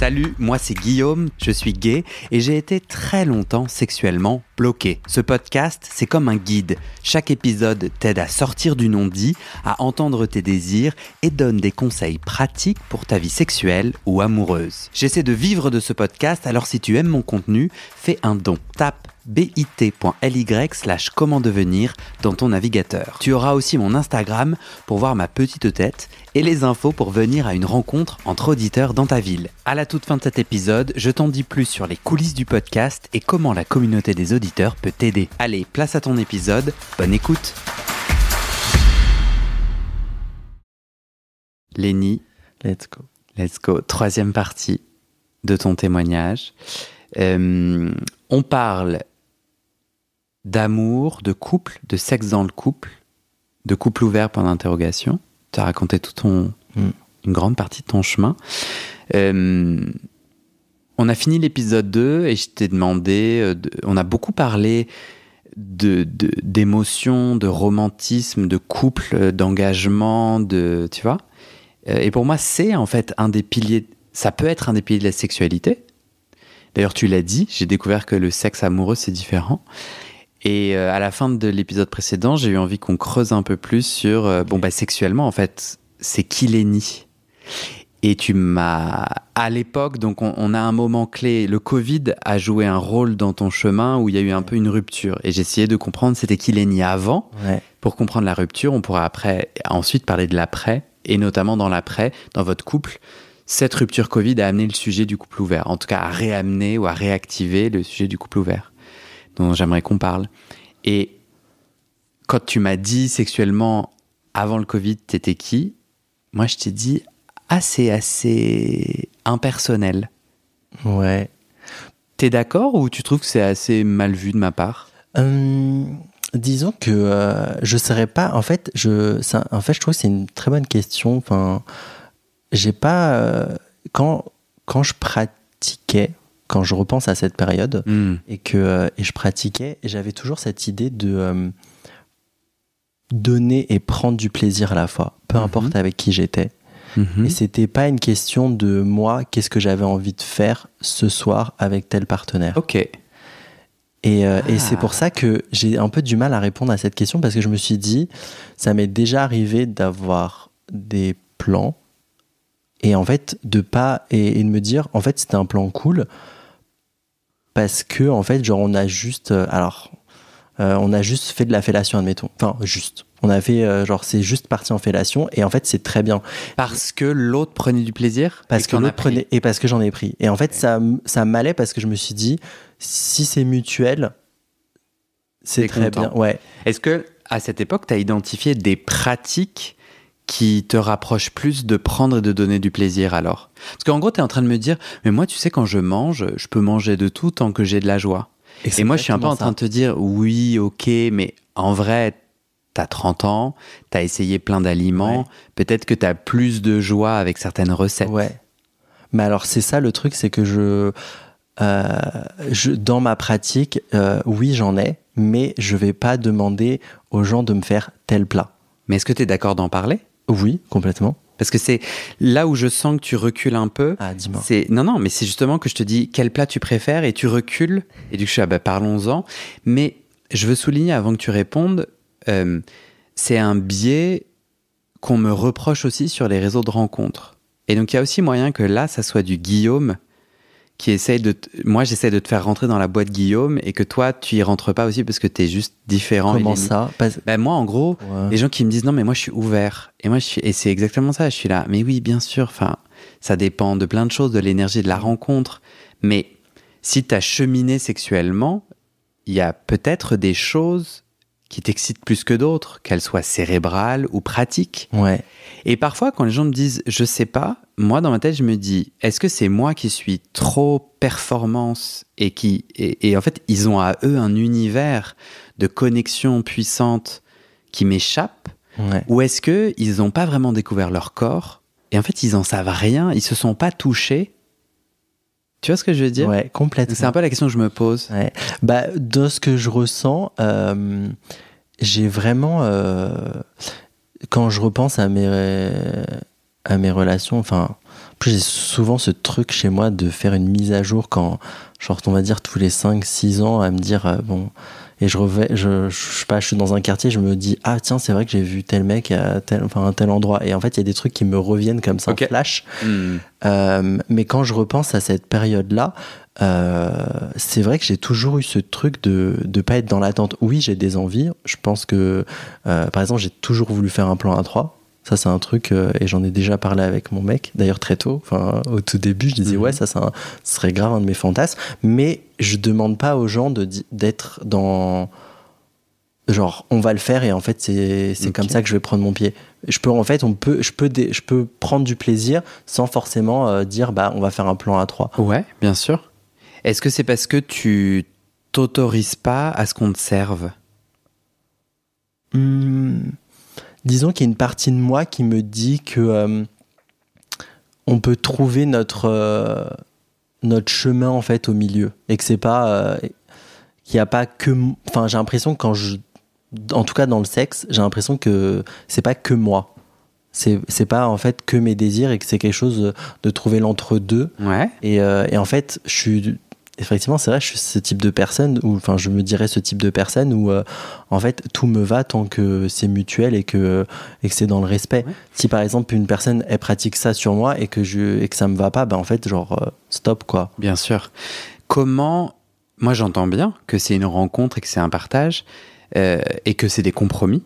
Salut, moi c'est Guillaume, je suis gay et j'ai été très longtemps sexuellement bloqué. Ce podcast, c'est comme un guide. Chaque épisode t'aide à sortir du non-dit, à entendre tes désirs et donne des conseils pratiques pour ta vie sexuelle ou amoureuse. J'essaie de vivre de ce podcast, alors si tu aimes mon contenu, fais un don. Tape bit.ly/comment devenir dans ton navigateur. Tu auras aussi mon Instagram pour voir ma petite tête et les infos pour venir à une rencontre entre auditeurs dans ta ville. À la toute fin de cet épisode, je t'en dis plus sur les coulisses du podcast et comment la communauté des auditeurs peut t'aider. Allez, place à ton épisode, bonne écoute. Lénie, let's go. Troisième partie de ton témoignage. On parle d'amour, de couple, de sexe dans le couple, de couple ouvert point d'interrogation. Tu as raconté une grande partie de ton chemin. On a fini l'épisode 2 et je t'ai demandé, on a beaucoup parlé d'émotions, de romantisme, de couple, d'engagement, tu vois. Et pour moi, c'est en fait un des piliers, ça peut être un des piliers de la sexualité. D'ailleurs, tu l'as dit, j'ai découvert que le sexe amoureux, c'est différent. Et à la fin de l'épisode précédent, j'ai eu envie qu'on creuse un peu plus sur, sexuellement, en fait, c'est qui Lénie ? Et tu m'as... À l'époque, donc on a un moment clé, le Covid a joué un rôle dans ton chemin où il y a eu un peu une rupture. Et j'ai essayé de comprendre c'était qui Lénie avant. Ouais. Pour comprendre la rupture, on pourra ensuite parler de l'après, et notamment dans l'après, dans votre couple. Cette rupture Covid a amené le sujet du couple ouvert, en tout cas à réamener ou à réactiver le sujet du couple ouvert, dont j'aimerais qu'on parle. Et quand tu m'as dit sexuellement, avant le Covid, t'étais qui ? Moi, je t'ai dit assez impersonnel. Ouais. T'es d'accord ou tu trouves que c'est assez mal vu de ma part ? Disons que je saurais pas. En fait, je trouve que c'est une très bonne question. Enfin, j'ai pas quand je pratiquais, quand je repense à cette période et je pratiquais, j'avais toujours cette idée de donner et prendre du plaisir à la fois, peu importe avec qui j'étais. Et c'était pas une question de moi, qu'est-ce que j'avais envie de faire ce soir avec tel partenaire. Ok. Et c'est pour ça que j'ai un peu du mal à répondre à cette question, parce que je me suis dit, ça m'est déjà arrivé d'avoir des plans et en fait de me dire, en fait c'était un plan cool parce que en fait genre on a juste fait de la fellation, admettons. Enfin juste. On a fait c'est juste parti en fellation et en fait c'est très bien. Parce que l'autre prenait du plaisir. Parce que l'autre prenait et parce que j'en ai pris. Et en fait ça m'allait parce que je me suis dit, si c'est mutuel, c'est très bien. Ouais. Est-ce que à cette époque tu as identifié des pratiques qui te rapprochent plus de prendre et de donner du plaisir alors ? Parce qu'en gros tu es en train de me dire, mais moi tu sais quand je mange, je peux manger de tout tant que j'ai de la joie. Et moi je suis un peu en train de te dire, oui ok, mais en vrai t'as 30 ans, t'as essayé plein d'aliments, peut-être que t'as plus de joie avec certaines recettes. Ouais. Mais alors c'est ça le truc, c'est que dans ma pratique, oui j'en ai, mais je vais pas demander aux gens de me faire tel plat. Mais est-ce que t'es d'accord d'en parler ? Oui, complètement. Parce que c'est là où je sens que tu recules un peu. Ah, dis-moi. Non, mais c'est justement que je te dis quel plat tu préfères et tu recules. Et du coup, je suis parlons-en. Mais je veux souligner avant que tu répondes, c'est un biais qu'on me reproche aussi sur les réseaux de rencontres. Et donc, il y a aussi moyen que là, ça soit du Guillaume qui essaye moi, j'essaie de te faire rentrer dans la boîte Guillaume et que toi, tu y rentres pas aussi parce que t'es juste différent. Comment ça ? Moi, en gros, les gens qui me disent non, mais moi, je suis ouvert. Et c'est exactement ça. Je suis là. Mais oui, bien sûr. Enfin, ça dépend de plein de choses, de l'énergie de la rencontre. Mais si t'as cheminé sexuellement, il y a peut-être des choses qui t'excitent plus que d'autres, qu'elles soient cérébrales ou pratiques. Ouais. Et parfois, quand les gens me disent « je sais pas », moi, dans ma tête, je me dis « est-ce que c'est moi qui suis trop performance ?» et en fait, ils ont à eux un univers de connexion puissante qui m'échappe. Ouais. Ou est-ce qu'ils n'ont pas vraiment découvert leur corps et en fait, ils en savent rien, ils se sont pas touchés. Tu vois ce que je veux dire ? Ouais, complètement. C'est un peu la question que je me pose. Ouais. De ce que je ressens, j'ai vraiment... quand je repense à mes relations, enfin, plus, j'ai souvent ce truc chez moi de faire une mise à jour quand, genre, on va dire tous les 5-6 ans, à me dire, bon, et je sais pas, je suis dans un quartier, je me dis, ah tiens, c'est vrai que j'ai vu tel mec à un tel endroit. Et en fait, il y a des trucs qui me reviennent comme ça en flash. Mais quand je repense à cette période-là, c'est vrai que j'ai toujours eu ce truc de pas être dans l'attente. Oui, j'ai des envies. Je pense que, par exemple, j'ai toujours voulu faire un plan A3. Ça, c'est un truc, et j'en ai déjà parlé avec mon mec, d'ailleurs très tôt. Enfin, au tout début, je disais, ouais, ça serait grave un de mes fantasmes. Mais je demande pas aux gens d'être dans. Genre, on va le faire et en fait, c'est comme ça que je vais prendre mon pied. Je peux prendre du plaisir sans forcément dire, bah, on va faire un plan à 3. Ouais, bien sûr. Est-ce que c'est parce que tu t'autorises pas à ce qu'on te serve? Disons qu'il y a une partie de moi qui me dit que on peut trouver notre chemin en fait au milieu et que c'est pas qu'il y a pas que, enfin, j'ai l'impression que en tout cas dans le sexe, j'ai l'impression que c'est pas que moi, c'est pas en fait que mes désirs et que c'est quelque chose de trouver l'entre-deux. Ouais. Et en fait effectivement, c'est vrai, je suis ce type de personne, enfin, je me dirais ce type de personne où, en fait, tout me va tant que c'est mutuel et que c'est dans le respect. Ouais. Si par exemple une personne elle pratique ça sur moi et que ça me va pas, ben en fait, genre stop quoi. Bien sûr. Comment, moi j'entends bien que c'est une rencontre et que c'est un partage et que c'est des compromis.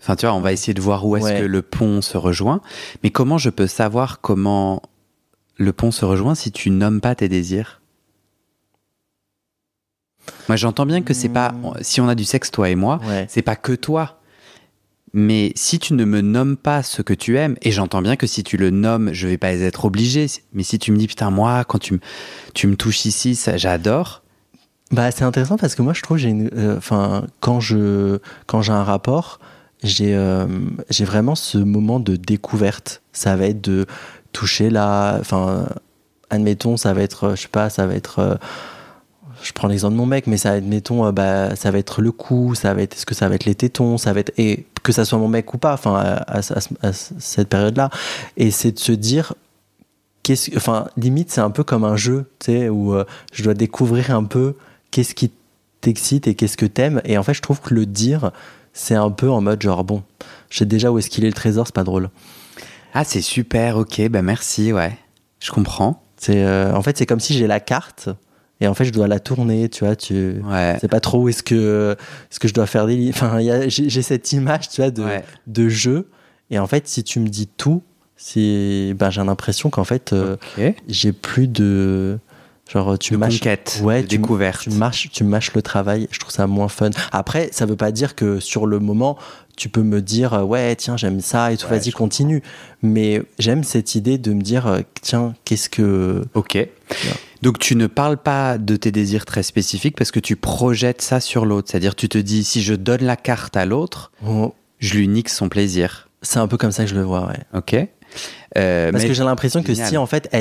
Enfin, tu vois, on va essayer de voir où est-ce que le pont se rejoint. Mais comment je peux savoir comment le pont se rejoint si tu nommes pas tes désirs? Moi, j'entends bien que c'est pas... Si on a du sexe, toi et moi, c'est pas que toi. Mais si tu ne me nommes pas ce que tu aimes, et j'entends bien que si tu le nommes, je vais pas être obligé. Mais si tu me dis, putain, moi, quand tu me touches ici, ça, j'adore. Bah, c'est intéressant parce que moi, je trouve, quand j'ai un rapport, j'ai vraiment ce moment de découverte. Ça va être de toucher admettons, ça va être, je prends l'exemple de mon mec, mais ça va être le cou, est-ce que ça va être les tétons, et que ça soit mon mec ou pas, enfin, à cette période-là. Et c'est de se dire, limite, c'est un peu comme un jeu, tu sais, où je dois découvrir un peu qu'est-ce qui t'excite et qu'est-ce que t'aimes. Et en fait, je trouve que le dire, c'est un peu en mode genre, bon, je sais déjà où est-ce qu'il est le trésor, c'est pas drôle. Ah, c'est super, ok, bah merci, ouais, je comprends. En fait, c'est comme si j'ai la carte. Et en fait, je dois la tourner, tu vois. C'est pas trop où est-ce que je dois faire des... Enfin, j'ai cette image, tu vois, de jeu. Et en fait, si tu me dis tout, j'ai l'impression qu'en fait, j'ai plus de... Genre, tu mâches... conquête, de découverte. Tu mâches le travail. Je trouve ça moins fun. Après, ça veut pas dire que sur le moment, tu peux me dire, ouais, tiens, j'aime ça et tout, vas-y, continue. Mais j'aime cette idée de me dire, tiens, qu'est-ce que... Ok. Ouais. Donc tu ne parles pas de tes désirs très spécifiques parce que tu projettes ça sur l'autre. C'est-à-dire tu te dis, si je donne la carte à l'autre, je lui nique son plaisir. C'est un peu comme ça que je le vois, ouais. Ok. Parce que j'ai l'impression que si en fait,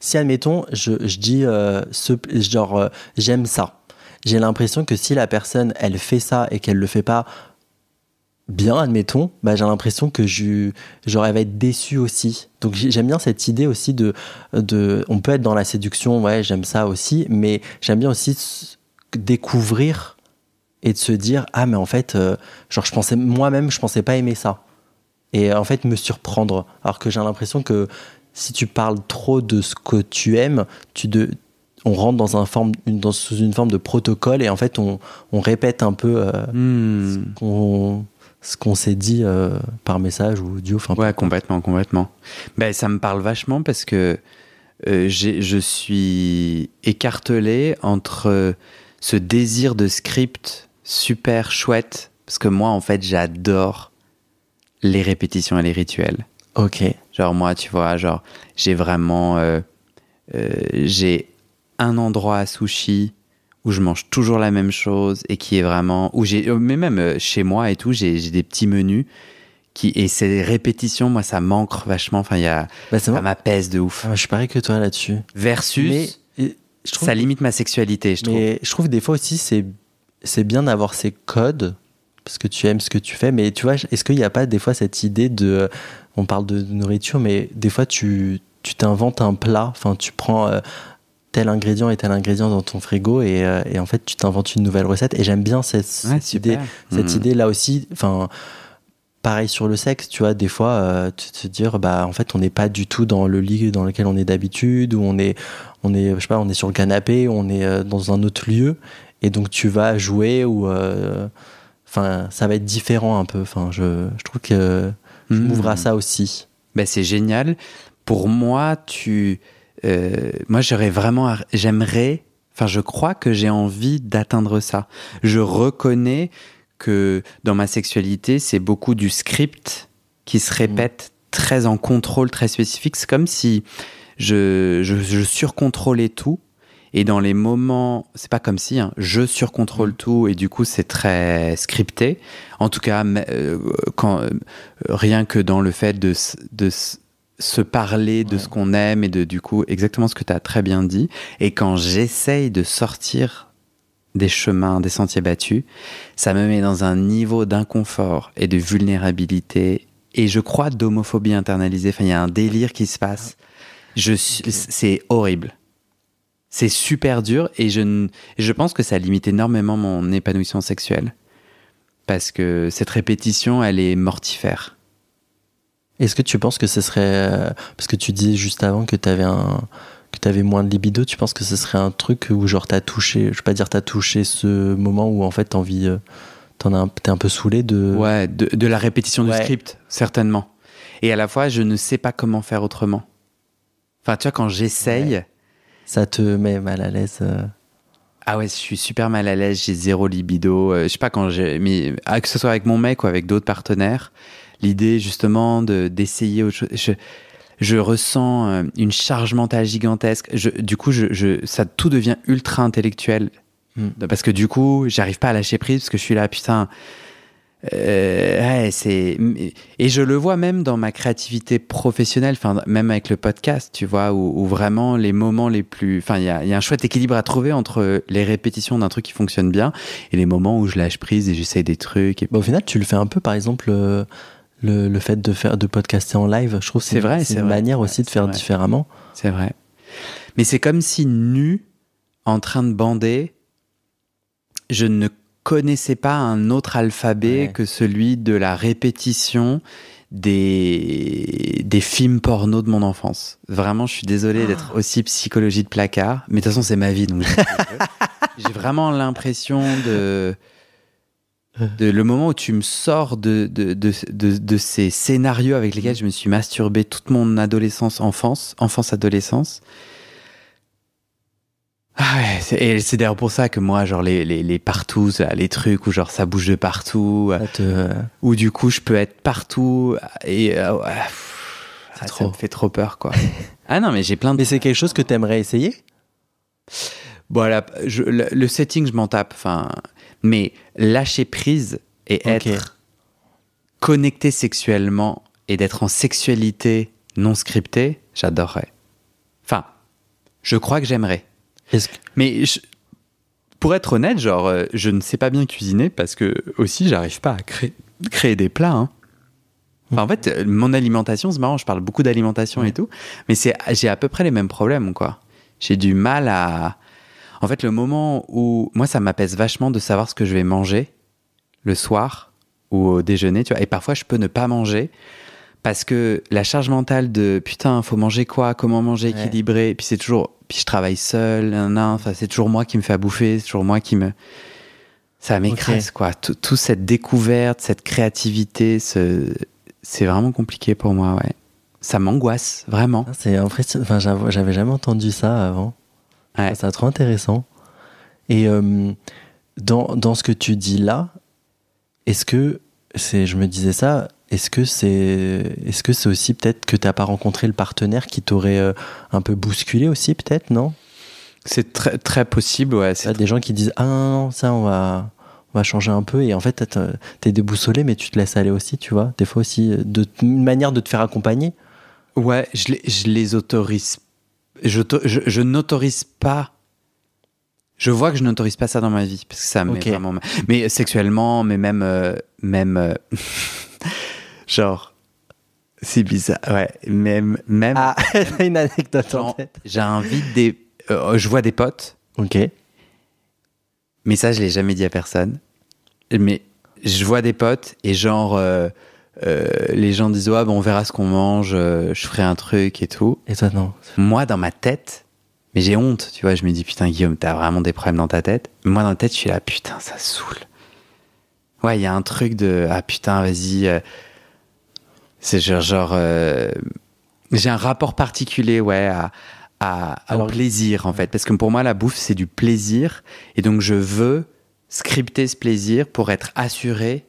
si admettons, je dis, j'aime ça. J'ai l'impression que si la personne, elle fait ça et qu'elle le fait pas bien, admettons, bah, j'ai l'impression que elle va être déçue aussi. Donc j'aime bien cette idée aussi de on peut être dans la séduction, ouais, j'aime ça aussi, mais j'aime bien aussi découvrir et de se dire, ah, mais en fait, genre je pensais pas aimer ça. Et en fait, me surprendre. Alors que j'ai l'impression que si tu parles trop de ce que tu aimes, on rentre sous une forme de protocole et en fait, on répète un peu ce qu'on s'est dit par message ou audio. Ouais, complètement. Ben, ça me parle vachement parce que je suis écartelé entre ce désir de script super chouette, parce que moi, en fait, j'adore les répétitions et les rituels. Ok. Genre, moi, tu vois, genre, j'ai vraiment... j'ai un endroit à sushi où je mange toujours la même chose et qui est vraiment... mais même chez moi et tout, j'ai des petits menus et ces répétitions, moi, ça manque vachement. Enfin, ça m'apaise de ouf. Je suis pareil que toi là-dessus. Versus, ça limite ma sexualité, je trouve. Mais je trouve des fois aussi, c'est bien d'avoir ces codes parce que tu aimes ce que tu fais. Mais tu vois, est-ce qu'il n'y a pas des fois cette idée de... On parle de nourriture, mais des fois, tu tu t'inventes un plat, enfin tu prends tel ingrédient et tel ingrédient dans ton frigo et en fait tu t'inventes une nouvelle recette et j'aime bien cette idée là aussi, enfin pareil sur le sexe, tu vois, des fois te dire bah en fait on n'est pas du tout dans le lit dans lequel on est d'habitude, ou on est je sais pas, on est sur le canapé, on est dans un autre lieu et donc tu vas jouer ou enfin ça va être différent un peu, enfin je trouve que je m'ouvre à ça aussi. Ben, c'est génial. Pour moi, moi, je crois que j'ai envie d'atteindre ça. Je reconnais que dans ma sexualité, c'est beaucoup du script qui se répète très en contrôle, très spécifique. C'est comme si je surcontrôlais tout. Et dans les moments, c'est pas comme si, hein, je surcontrôle tout et du coup c'est très scripté. En tout cas, rien que dans le fait de se parler de ce qu'on aime et de du coup exactement ce que tu as très bien dit. Et quand j'essaye de sortir des chemins, des sentiers battus, ça me met dans un niveau d'inconfort et de vulnérabilité et je crois d'homophobie internalisée. Enfin, il y a un délire qui se passe. C'est horrible. C'est super dur et je pense que ça limite énormément mon épanouissement sexuel. Parce que cette répétition, elle est mortifère. Est-ce que tu penses que ce serait... Parce que tu disais juste avant que tu avais moins de libido, tu penses que ce serait un truc où genre t'as touché... Je vais pas dire t'as touché ce moment où en fait t'as envie... t'es un peu saoulé de... Ouais, de la répétition du script, certainement. Et à la fois, je ne sais pas comment faire autrement. Enfin, tu vois, quand j'essaye... Ouais. Ça te met mal à l'aise Ah ouais, je suis super mal à l'aise, j'ai zéro libido. Je sais pas, que ce soit avec mon mec ou avec d'autres partenaires, l'idée justement d'essayer autre chose. Je ressens une charge mentale gigantesque. Du coup, ça tout devient ultra intellectuel. Parce que du coup, j'arrive pas à lâcher prise parce que je suis là, putain... et je le vois même dans ma créativité professionnelle, même avec le podcast, tu vois, où vraiment les moments les plus... Enfin, il y a un chouette équilibre à trouver entre les répétitions d'un truc qui fonctionne bien et les moments où je lâche prise et j'essaye des trucs. Et... Au final, tu le fais un peu, par exemple, le fait de podcaster en live. Je trouve que c'est une manière aussi de faire différemment. C'est vrai. Mais c'est comme si nu, en train de bander, je ne connaissais pas un autre alphabet que celui de la répétition des films porno de mon enfance. Vraiment, je suis désolé d'être aussi psychologie de placard, mais de toute façon, c'est ma vie, donc j'ai vraiment l'impression de le moment où tu me sors de ces scénarios avec lesquels je me suis masturbé toute mon enfance-adolescence. Ah ouais, et c'est d'ailleurs pour ça que moi, genre les partout, les trucs où genre ça bouge de partout, où du coup je peux être partout et ça me fait trop peur, quoi. Ah non, mais j'ai plein de... Mais c'est quelque chose que t'aimerais essayer ? Voilà, le setting, je m'en tape, enfin, mais lâcher prise et être connecté sexuellement et d'être en sexualité non scriptée, j'adorerais. Enfin, je crois que j'aimerais. Mais pour être honnête, genre, je ne sais pas bien cuisiner parce que aussi, j'arrive pas à créer des plats. Hein. Enfin, en fait, mon alimentation, c'est marrant, je parle beaucoup d'alimentation et tout, mais j'ai à peu près les mêmes problèmes, quoi. J'ai du mal à... En fait, le moment où... Moi, ça m'apaise vachement de savoir ce que je vais manger le soir ou au déjeuner, tu vois. Et parfois, je peux ne pas manger parce que la charge mentale de putain, faut manger quoi, comment manger équilibré, et puis c'est toujours... Puis je travaille seul, enfin, c'est toujours moi qui me fais à bouffer, c'est toujours moi qui me... Ça m'écrase, quoi. Toute cette découverte, cette créativité, c'est vraiment compliqué pour moi, ouais. Ça m'angoisse, vraiment. C'est impressionnant. Enfin, j'avais jamais entendu ça avant. Ouais. C'est trop intéressant. Et dans ce que tu dis là, je me disais ça, est-ce que c'est aussi peut-être que tu n'as pas rencontré le partenaire qui t'aurait un peu bousculé aussi, peut-être, non ? C'est très, très possible, ouais. Il y a des gens qui disent « Ah non, ça, on va changer un peu » et en fait, t'es déboussolé, mais tu te laisses aller aussi, tu vois. Des fois aussi, une manière de te faire accompagner. Ouais, je les autorise. Je n'autorise pas. Je vois que je n'autorise pas ça dans ma vie parce que ça me met vraiment mal. Mais sexuellement, mais même genre C'est bizarre, ouais. Même. Ah, t'as une anecdote en genre, tête. j'invite je vois des potes, Ok. mais ça, je l'ai jamais dit à personne. Mais je vois des potes et genre, les gens disent, ouais, bon, on verra ce qu'on mange, je ferai un truc et tout. Et toi, non. Moi, dans ma tête, mais j'ai honte, tu vois, je me dis, putain, Guillaume, t'as vraiment des problèmes dans ta tête. Moi, dans la tête, je suis là, putain, ça saoule. Ouais, il y a un truc de, ah putain, vas-y. C'est genre j'ai un rapport particulier, ouais, au plaisir, en fait. Parce que pour moi, la bouffe, c'est du plaisir. Et donc, je veux scripter ce plaisir pour être assuré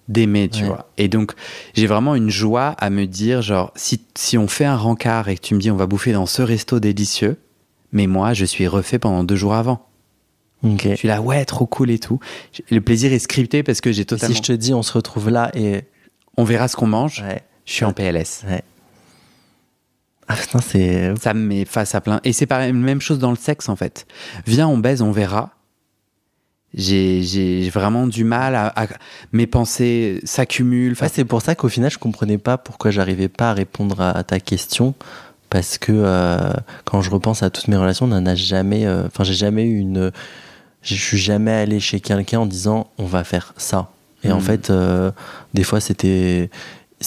d'aimer, tu vois. Et donc, j'ai vraiment une joie à me dire, genre, si on fait un rencard et que tu me dis, on va bouffer dans ce resto délicieux, mais moi, je suis refait pendant 2 jours avant. Ok. Je suis là, ouais, trop cool et tout. Le plaisir est scripté parce que j'ai totalement... Si je te dis, on se retrouve là et... On verra ce qu'on mange, Ouais. je suis en PLS. Ouais. Ah putain, c'est... Ça me met face à plein. Et c'est pareil, même chose dans le sexe, en fait. Viens, on baise, on verra. J'ai vraiment du mal à... Mes pensées s'accumulent. Ouais, c'est pour ça qu'au final, je comprenais pas pourquoi j'arrivais pas à répondre à ta question. Parce que quand je repense à toutes mes relations, on n'en a jamais... Enfin, j'ai jamais eu une... Je suis jamais allé chez quelqu'un en disant, on va faire ça. Et en fait, des fois, ça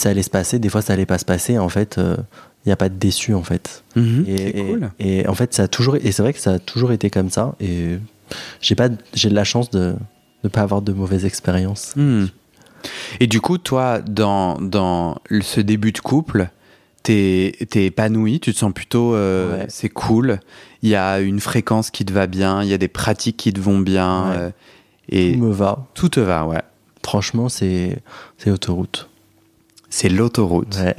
allait se passer, des fois, ça allait pas se passer. En fait, il n'y a pas de déçu, en fait. C'est cool. Et en fait, et c'est vrai que ça a toujours été comme ça. Et j'ai de la chance de ne pas avoir de mauvaises expériences. Et du coup, toi, dans ce début de couple, t'es épanoui, tu te sens plutôt... Ouais. C'est cool. Il y a une fréquence qui te va bien, il y a des pratiques qui te vont bien. Ouais. Et Tout me va. tout te va, ouais. Franchement, c'est autoroute. C'est l'autoroute. Ouais.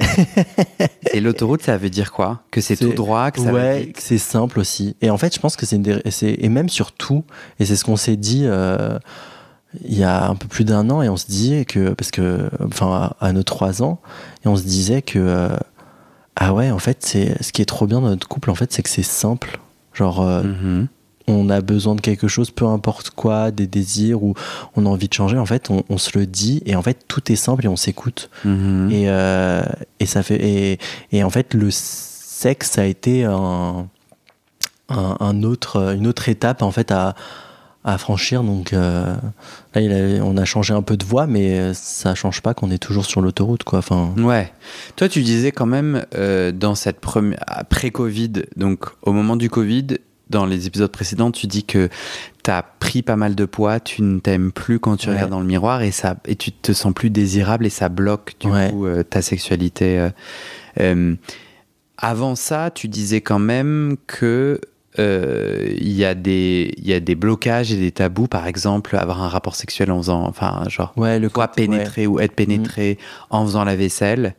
Et l'autoroute, ça veut dire quoi? Que c'est tout droit, que ça va ouais, vite. que c'est simple aussi. Et en fait, je pense que et même surtout, et c'est ce qu'on s'est dit il y a un peu plus d'1 an, et on se dit que, parce que, enfin, à nos 3 ans, et on se disait que, ah ouais, en fait, ce qui est trop bien dans notre couple, en fait, c'est que c'est simple. Genre, on a besoin de quelque chose, peu importe quoi, des désirs, ou on a envie de changer, en fait, on se le dit, et en fait, tout est simple et on s'écoute. Et ça fait, et en fait, le sexe, ça a été une autre étape, en fait, à franchir. Donc là, on a changé un peu de voie, mais ça change pas qu'on est toujours sur l'autoroute, quoi. Enfin... Ouais. Toi, tu disais quand même, dans cette première, après-Covid, donc au moment du Covid, dans les épisodes précédents, tu dis que t'as pris pas mal de poids, tu ne t'aimes plus quand tu regardes dans le miroir, et tu te sens plus désirable, et ça bloque du coup ta sexualité. Avant ça, tu disais quand même que il y a des blocages et des tabous, par exemple avoir un rapport sexuel en faisant, enfin genre pénétrer ou être pénétré en faisant la vaisselle.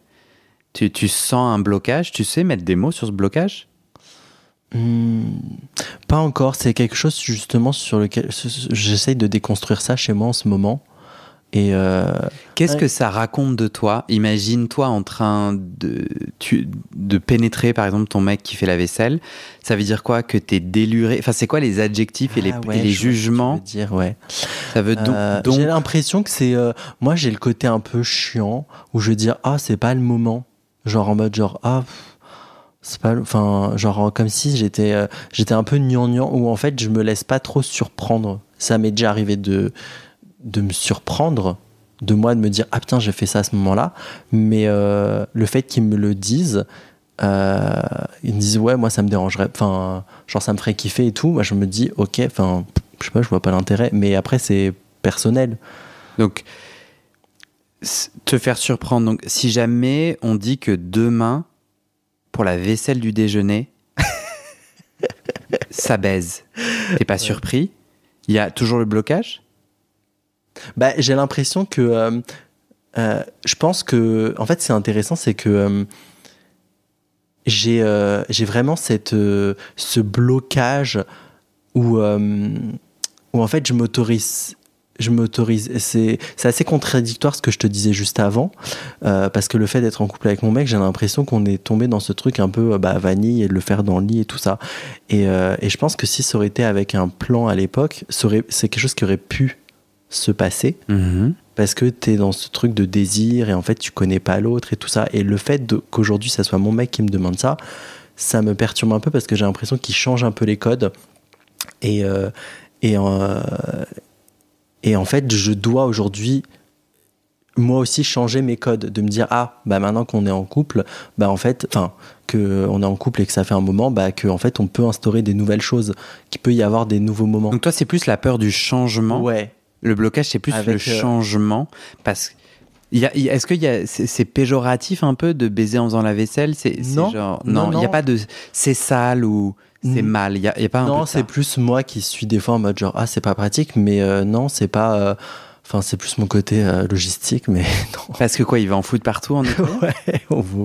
Tu sens un blocage? Tu sais mettre des mots sur ce blocage? Pas encore, c'est quelque chose justement sur lequel j'essaye de déconstruire ça chez moi en ce moment. Et qu'est-ce que ça raconte de toi? Imagine-toi en train de pénétrer, par exemple, ton mec qui fait la vaisselle. Ça veut dire quoi? Que t'es déluré? Enfin, c'est quoi les adjectifs et les jugements? Dire, ouais. Ça veut donc... J'ai l'impression que c'est... moi, j'ai le côté un peu chiant où je veux dire, ah, c'est pas le moment. Genre en mode, genre, ah... c'est pas, enfin, genre comme si j'étais un peu gnangnan, où en fait, je me laisse pas trop surprendre. Ça m'est déjà arrivé de me surprendre, de moi de me dire ah putain j'ai fait ça à ce moment-là, mais le fait qu'ils me le disent, ils me disent ouais moi ça me dérangerait, enfin genre ça me ferait kiffer et tout, moi je me dis ok, enfin je sais pas, je vois pas l'intérêt, mais après c'est personnel. Donc te faire surprendre, donc si jamais on dit que demain pour la vaisselle du déjeuner ça baise, t'es pas surpris? Il y a toujours le blocage? Bah, j'ai l'impression que je pense que en fait c'est intéressant, c'est que j'ai vraiment ce blocage où en fait je m'autorise, c'est assez contradictoire ce que je te disais juste avant, parce que le fait d'être en couple avec mon mec, j'ai l'impression qu'on est tombé dans ce truc un peu vanille et de le faire dans le lit et tout ça, et je pense que si ça aurait été avec un plan à l'époque, c'est quelque chose qui aurait pu se passer, parce que t'es dans ce truc de désir et en fait tu connais pas l'autre et tout ça. Et le fait qu'aujourd'hui ça soit mon mec qui me demande ça, ça me perturbe un peu parce que j'ai l'impression qu'il change un peu les codes et en fait je dois aujourd'hui moi aussi changer mes codes, de me dire maintenant qu'on est en couple, en fait, que on est en couple et que ça fait un moment, que en fait on peut instaurer des nouvelles choses, qu'il peut y avoir des nouveaux moments. Donc toi c'est plus la peur du changement. Ouais. Le blocage c'est plus le changement parce que est-ce que c'est péjoratif un peu de baiser en faisant la vaisselle, non, genre non, il y a pas de c'est sale ou c'est mal, il y a pas un peu de ça. C'est plus moi qui suis des fois en mode genre c'est pas pratique, mais non, c'est pas c'est plus mon côté logistique, mais non. Parce que quoi, il va en foutre partout en nettoyant? Ouais,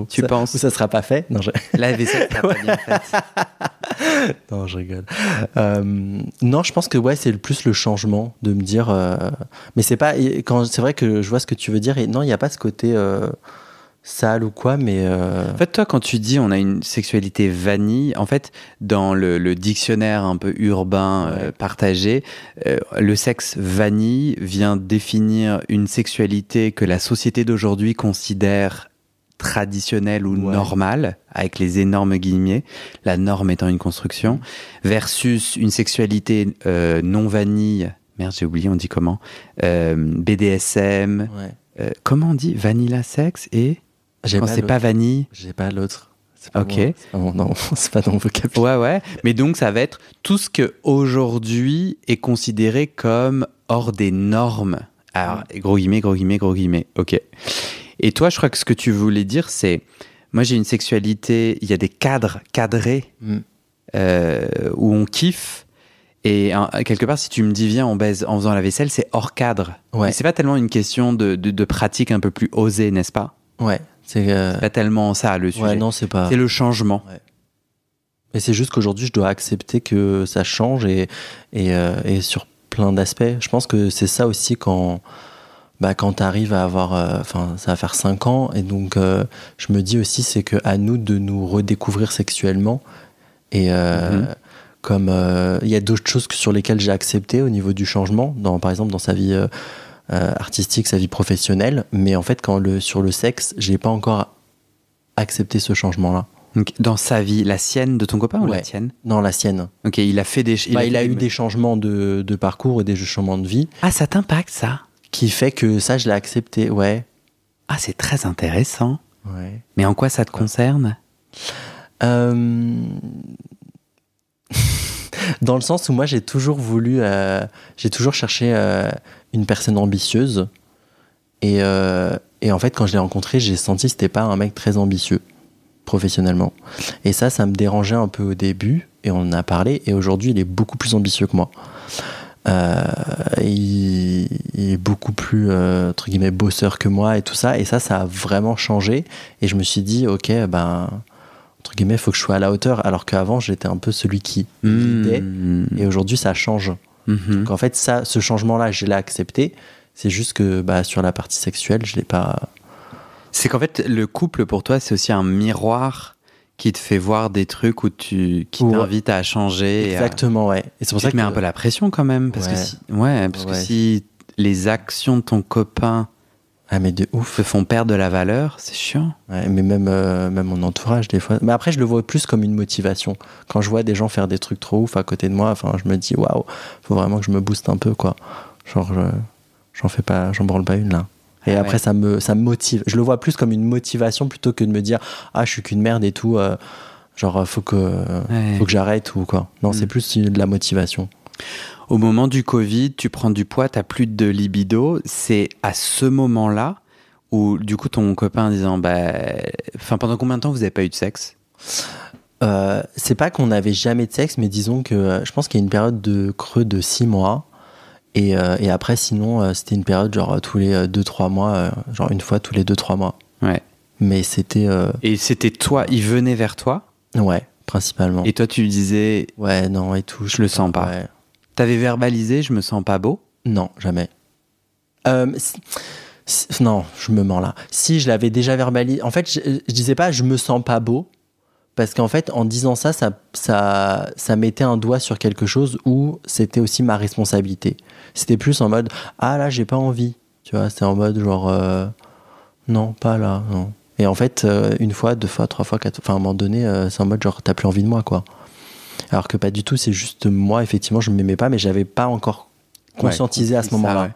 tu penses? Ou ça sera pas fait? Non, La vaisselle sera pas bien faite. Non, je rigole. Non, je pense que c'est plus le changement de me dire. Mais c'est pas. C'est vrai que je vois ce que tu veux dire. Et non, il n'y a pas ce côté sale ou quoi, mais. En fait, toi, quand tu dis on a une sexualité vanille, en fait, dans le dictionnaire un peu urbain partagé, le sexe vanille vient définir une sexualité que la société d'aujourd'hui considère traditionnelle ou normale, avec les énormes guillemets, la norme étant une construction, versus une sexualité non vanille. Merde, j'ai oublié, on dit comment? BDSM. Comment on dit? Vanilla sexe et. Quand c'est pas vanille. J'ai pas l'autre. C'est pas ok. C'est pas dans mon vocabulaire. Ouais. Mais donc, ça va être tout ce que aujourd'hui est considéré comme hors des normes. Alors, gros guillemets. Ok. Et toi, je crois que ce que tu voulais dire, c'est... Moi, j'ai une sexualité... Il y a des cadres cadrés où on kiffe. Et quelque part, si tu me dis viens, on baise en faisant la vaisselle, c'est hors cadre. Mais c'est pas tellement une question de pratique un peu plus osée, n'est-ce pas? Ouais. C'est pas tellement ça le sujet. Ouais, non, c'est pas. C'est le changement. Ouais. Et c'est juste qu'aujourd'hui, je dois accepter que ça change et sur plein d'aspects. Je pense que c'est ça aussi quand tu arrives à avoir. Ça va faire 5 ans. Et donc, je me dis aussi, c'est qu'à nous de nous redécouvrir sexuellement. Et comme il y a d'autres choses sur lesquelles j'ai accepté au niveau du changement, par exemple dans sa vie. Artistique, sa vie professionnelle, mais en fait sur le sexe, j'ai pas encore accepté ce changement-là. Donc, dans sa vie, la sienne de ton copain ou la tienne? Non, la sienne. Ok, il a fait des... il a eu des changements de parcours et des changements de vie. Ah, ça t'impacte ça? Qui fait que ça, je l'ai accepté, ouais. Ah, c'est très intéressant. Ouais. Mais en quoi ça te concerne? Dans le sens où moi j'ai toujours cherché une personne ambitieuse et en fait quand je l'ai rencontré j'ai senti que c'était pas un mec très ambitieux professionnellement et ça me dérangeait un peu au début et on en a parlé et aujourd'hui il est beaucoup plus ambitieux que moi. Il est beaucoup plus entre guillemets bosseur que moi et tout ça et ça a vraiment changé et je me suis dit ok entre guillemets, il faut que je sois à la hauteur, alors qu'avant, j'étais un peu celui qui lidait, et aujourd'hui, ça change. Donc en fait, ce changement-là, je l'ai accepté, c'est juste que sur la partie sexuelle, je l'ai pas... C'est qu'en fait, le couple, pour toi, c'est aussi un miroir qui te fait voir des trucs qui t'invitent à changer. Exactement, ouais. Et c'est pour ça que tu mets un peu la pression quand même, parce que si les actions de ton copain... Ah mais de ouf. Te font perdre de la valeur, c'est chiant. Ouais, mais même mon entourage des fois. Mais après je le vois plus comme une motivation. Quand je vois des gens faire des trucs trop ouf à côté de moi, je me dis waouh, faut vraiment que je me booste un peu quoi. Genre j'en branle pas une là. Et après ça me motive. Je le vois plus comme une motivation plutôt que de me dire je suis qu'une merde et tout. Faut que j'arrête ou quoi. Non, c'est plus de la motivation. Au moment du Covid, tu prends du poids, t'as plus de libido. C'est à ce moment-là où, du coup, ton copain disant, pendant combien de temps vous n'avez pas eu de sexe? C'est pas qu'on n'avait jamais de sexe, mais disons que je pense qu'il y a une période de creux de 6 mois. Et après, sinon, c'était une période genre tous les 2-3 mois, genre une fois tous les 2-3 mois. Ouais. Mais c'était... Et c'était toi, il venait vers toi? Ouais, principalement. Et toi, tu lui disais... Ouais, non, et tout. Je le sens pas. Ouais. T'avais verbalisé, je me sens pas beau? Non, jamais. Non, je me mens là. Si, je l'avais déjà verbalisé. En fait, je disais pas je me sens pas beau, parce qu'en fait, en disant ça mettait un doigt sur quelque chose où c'était aussi ma responsabilité. C'était plus en mode là, j'ai pas envie. Tu vois, c'est en mode genre non, pas là, non. Et en fait, une fois, deux fois, trois fois, quatre fois, enfin à un moment donné, c'est en mode genre t'as plus envie de moi, quoi. Alors que pas du tout, c'est juste moi, effectivement, je m'aimais pas, mais j'avais pas encore conscientisé à ce moment-là. Ouais.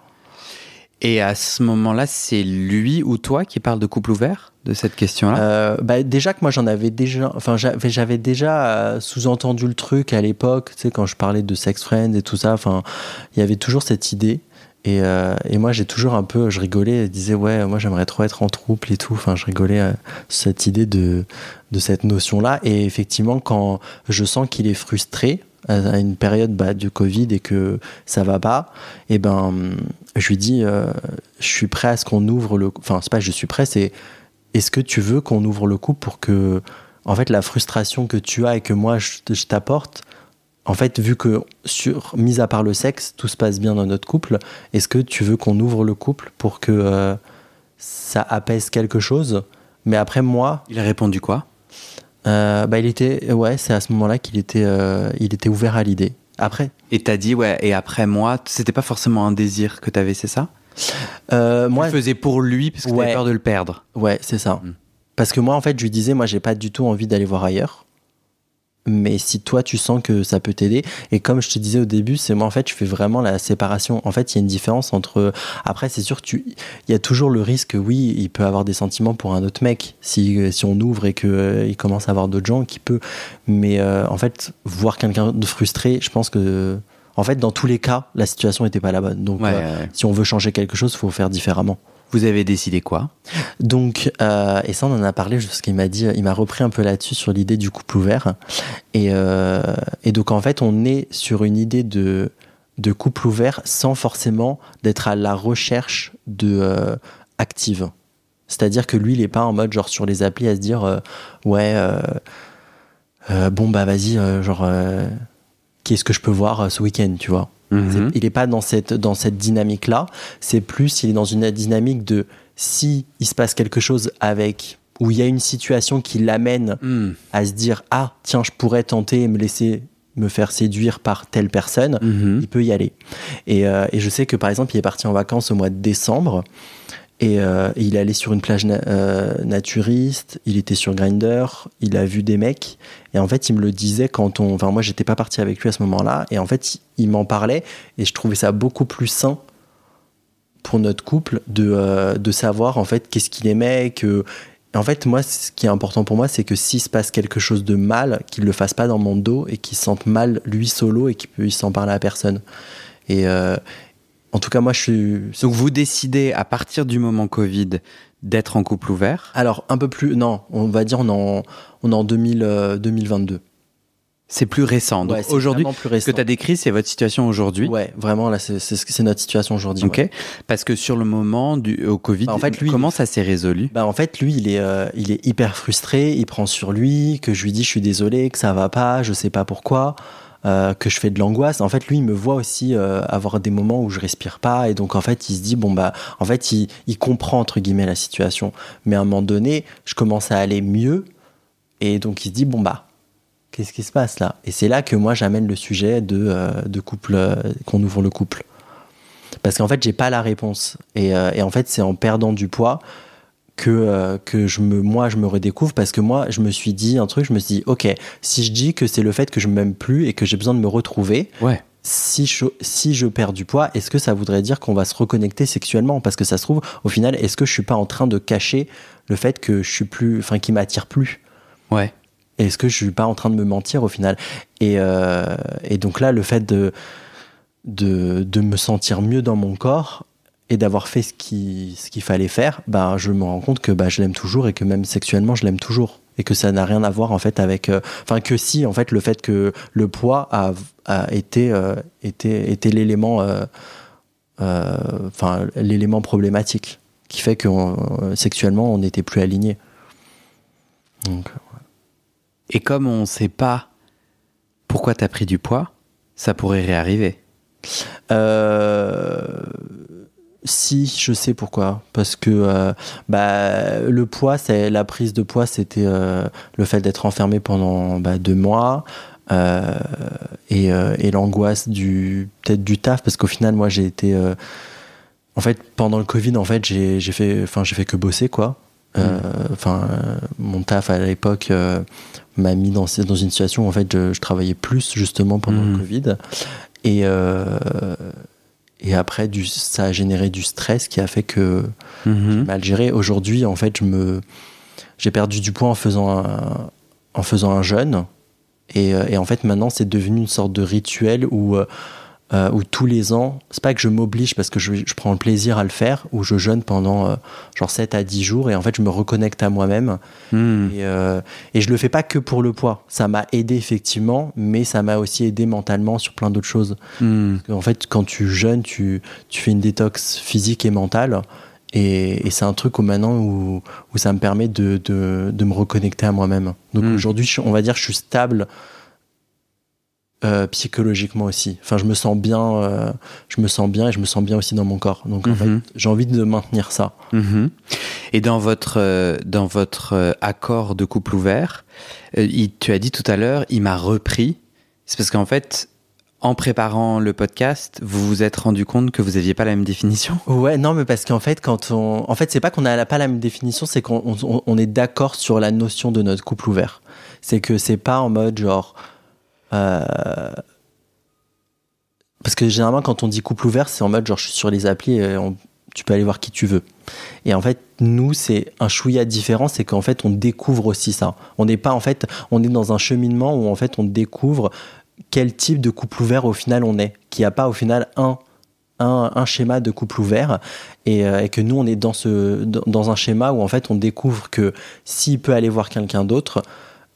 Et à ce moment-là, c'est lui ou toi qui parle de couple ouvert, de cette question-là? Déjà que moi j'en avais déjà, enfin j'avais déjà sous-entendu le truc à l'époque, tu sais, quand je parlais de sex friends et tout ça, enfin il y avait toujours cette idée. Et moi j'ai toujours un peu, je rigolais, je disais ouais, moi j'aimerais trop être en couple et tout, enfin je rigolais cette idée de cette notion-là. Et effectivement, quand je sens qu'il est frustré à une période du Covid et que ça va pas, et ben je lui dis je suis prêt à ce qu'on ouvre le, enfin c'est pas je suis prêt, c'est est-ce que tu veux qu'on ouvre le couple pour que en fait la frustration que tu as et que moi je t'apporte, en fait, vu que, mis à part le sexe, tout se passe bien dans notre couple, est-ce que tu veux qu'on ouvre le couple pour que ça apaise quelque chose? Mais après, moi... Il a répondu quoi? il était... Ouais, c'est à ce moment-là qu'il était, il était ouvert à l'idée. Après... Et t'as dit, ouais, et après moi, c'était pas forcément un désir que t'avais, c'est ça? Moi, tu le faisais pour lui parce que t'avais peur de le perdre. Ouais, c'est ça. Parce que moi, en fait, je lui disais, moi, j'ai pas du tout envie d'aller voir ailleurs. Mais si toi tu sens que ça peut t'aider, et comme je te disais au début, c'est moi en fait je fais vraiment la séparation. En fait il y a une différence entre, après c'est sûr il y a toujours le risque, oui il peut avoir des sentiments pour un autre mec si on ouvre et que il commence à avoir d'autres gens qui peut, mais en fait voir quelqu'un de frustré, je pense que en fait dans tous les cas la situation était pas la bonne, donc si on veut changer quelque chose faut faire différemment. Vous avez décidé quoi? Donc, et ça, on en a parlé, parce qu'il m'a dit, il m'a repris un peu là-dessus sur l'idée du couple ouvert. Et donc, en fait, on est sur une idée de couple ouvert sans forcément d'être à la recherche de active. C'est-à-dire que lui, il est pas en mode, genre, sur les applis à se dire, bon, bah, vas-y, qu'est-ce que je peux voir ce week-end, tu vois? Il n'est pas dans cette dynamique-là. C'est plus, il est dans une dynamique de si il se passe quelque chose où il y a une situation qui l'amène à se dire ah tiens je pourrais tenter et me laisser me faire séduire par telle personne, il peut y aller. Et je sais que par exemple il est parti en vacances au mois de décembre. Et il est allé sur une plage naturiste, il était sur Grindr, il a vu des mecs. Et en fait, il me le disait enfin, moi, j'étais pas parti avec lui à ce moment-là. Et en fait, il m'en parlait. Et je trouvais ça beaucoup plus sain pour notre couple de savoir, en fait, qu'est-ce qu'il aimait. En fait, moi, ce qui est important pour moi, c'est que s'il se passe quelque chose de mal, qu'il le fasse pas dans mon dos et qu'il se sente mal, lui, solo, et qu'il puisse en parler à personne. Et... en tout cas, moi, je suis... Donc, vous décidez, à partir du moment Covid, d'être en couple ouvert? Alors, un peu plus... Non, on va dire on est en 2022. C'est plus récent. Donc, aujourd'hui, ce que tu as décrit, c'est votre situation aujourd'hui? Ouais, vraiment, là, c'est notre situation aujourd'hui. Ok. Ouais. Parce que sur le moment au Covid, en fait, lui, comment ça s'est résolu? En fait, lui, il est hyper frustré, il prend sur lui, que je lui dis, je suis désolé, que ça va pas, je sais pas pourquoi... que je fais de l'angoisse. En fait, lui, il me voit aussi avoir des moments où je respire pas, et donc en fait, il se dit en fait, il comprend entre guillemets la situation. Mais à un moment donné, je commence à aller mieux, et donc il se dit qu'est-ce qui se passe là? Et c'est là que moi j'amène le sujet de couple, qu'on ouvre le couple, parce qu'en fait, j'ai pas la réponse, et en fait, c'est en perdant du poids que je me redécouvre, parce que moi je me suis dit un truc, je me suis dit ok, si je dis que c'est le fait que je m'aime plus et que j'ai besoin de me retrouver, si je perds du poids, est-ce que ça voudrait dire qu'on va se reconnecter sexuellement? Parce que ça se trouve au final, est-ce que je suis pas en train de cacher le fait que je suis plus, enfin qu'il m'attire plus? Est-ce que je suis pas en train de me mentir au final? Et donc là, le fait de me sentir mieux dans mon corps et d'avoir fait ce qu'il fallait faire, je me rends compte que je l'aime toujours, et que même sexuellement je l'aime toujours, et que ça n'a rien à voir en fait avec que si en fait le fait que le poids a été l'élément l'élément problématique qui fait que sexuellement on n'était plus alignés. Donc, et comme on sait pas pourquoi t'as pris du poids, ça pourrait réarriver. Si, je sais pourquoi. Parce que le poids, la prise de poids, c'était le fait d'être enfermé pendant 2 mois, et l'angoisse peut-être du taf, parce qu'au final, moi, j'ai été En fait, pendant le Covid, en fait, j'ai fait que bosser, quoi. Mon taf à l'époque m'a mis dans une situation où en fait je travaillais plus justement pendant le Covid et après ça a généré du stress qui a fait que j'ai mal géré. Aujourd'hui, en fait, j'ai perdu du poids en faisant un jeûne et en fait maintenant c'est devenu une sorte de rituel où tous les ans, c'est pas que je m'oblige parce que je prends le plaisir à le faire, où je jeûne pendant genre 7 à 10 jours et en fait je me reconnecte à moi-même et je le fais pas que pour le poids. Ça m'a aidé effectivement, mais ça m'a aussi aidé mentalement sur plein d'autres choses. En fait, quand tu jeûnes, tu fais une détox physique et mentale et c'est un truc maintenant où ça me permet de me reconnecter à moi-même. Donc aujourd'hui, on va dire que je suis stable psychologiquement aussi. Enfin, je me sens bien et je me sens bien aussi dans mon corps. Donc en fait, j'ai envie de maintenir ça. Et dans votre accord de couple ouvert, tu as dit tout à l'heure, il m'a repris. C'est parce qu'en fait, en préparant le podcast, vous vous êtes rendu compte que vous n'aviez pas la même définition ? Ouais, non, mais parce qu'en fait, c'est pas qu'on n'a pas la même définition, c'est qu'on est d'accord sur la notion de notre couple ouvert. C'est que c'est pas en mode genre parce que généralement quand on dit couple ouvert c'est en mode genre je suis sur les applis et tu peux aller voir qui tu veux et en fait nous c'est un chouïa différent, c'est qu'en fait on découvre aussi ça, on n'est pas en fait on est dans un cheminement où en fait on découvre quel type de couple ouvert au final on est, qu'il n'y a pas au final un schéma de couple ouvert et que nous on est dans un schéma où en fait on découvre que s'il peut aller voir quelqu'un d'autre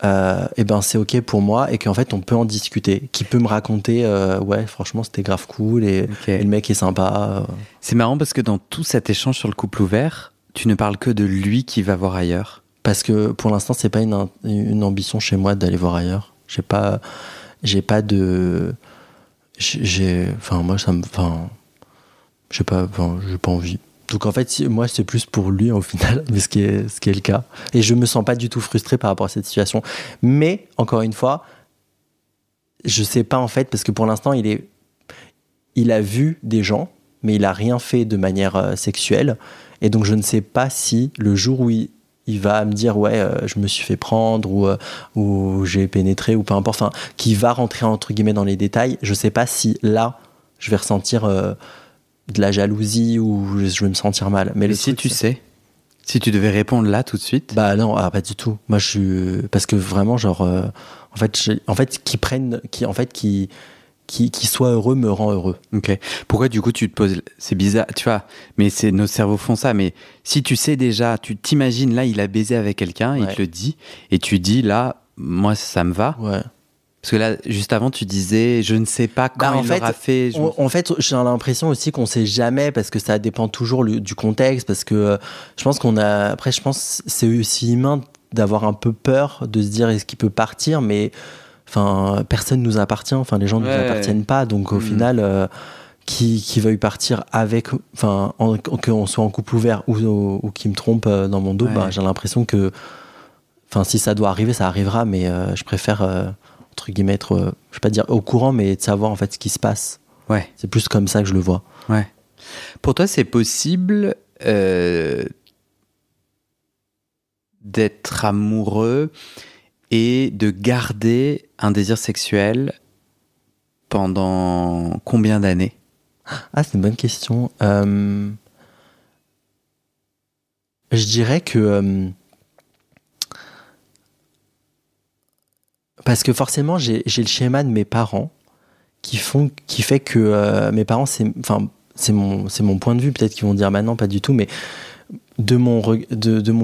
et ben c'est ok pour moi et qu'en fait on peut en discuter, qui peut me raconter ouais franchement c'était grave cool et le mec est sympa. C'est marrant parce que dans tout cet échange sur le couple ouvert tu ne parles que de lui qui va voir ailleurs, parce que pour l'instant c'est pas une ambition chez moi d'aller voir ailleurs. J'ai pas envie. Donc en fait, moi c'est plus pour lui au final, mais ce qui est le cas. Et je me sens pas du tout frustré par rapport à cette situation. Mais encore une fois, je sais pas en fait, parce que pour l'instant il a vu des gens, mais il a rien fait de manière sexuelle. Et donc je ne sais pas si le jour où il va me dire ouais je me suis fait prendre ou j'ai pénétré ou peu importe, enfin qui va rentrer entre guillemets dans les détails, je sais pas si là je vais ressentir de la jalousie ou je vais me sentir mal. Mais si tu sais, si tu devais répondre là tout de suite. Bah non, pas du tout. Moi parce que vraiment genre qui soit heureux me rend heureux. Ok. Pourquoi du coup tu te poses, c'est bizarre, tu vois, mais nos cerveaux font ça, mais si tu sais déjà, tu t'imagines là il a baisé avec quelqu'un, il te le dit et tu dis là moi ça me va. Ouais. Parce que là, juste avant, tu disais, je ne sais pas quand il l'aura fait. En fait, j'ai l'impression aussi qu'on ne sait jamais, parce que ça dépend toujours du contexte, parce que je pense après, je pense que c'est aussi humain d'avoir un peu peur, de se dire est-ce qu'il peut partir, mais enfin, personne nous appartient, enfin, les gens ne nous appartiennent pas, donc au final, qui veuille partir avec, enfin, qu'on soit en couple ouvert ou qui me trompe dans mon dos, j'ai l'impression que, enfin, si ça doit arriver, ça arrivera, mais je préfère entre guillemets être, je vais pas dire au courant, mais de savoir en fait ce qui se passe. Ouais. C'est plus comme ça que je le vois. Ouais. Pour toi, c'est possible d'être amoureux et de garder un désir sexuel pendant combien d'années ? Ah, c'est une bonne question. Je dirais que parce que forcément j'ai le schéma de mes parents qui fait que mes parents c'est mon point de vue, peut-être qu'ils vont dire maintenant pas du tout, mais de mon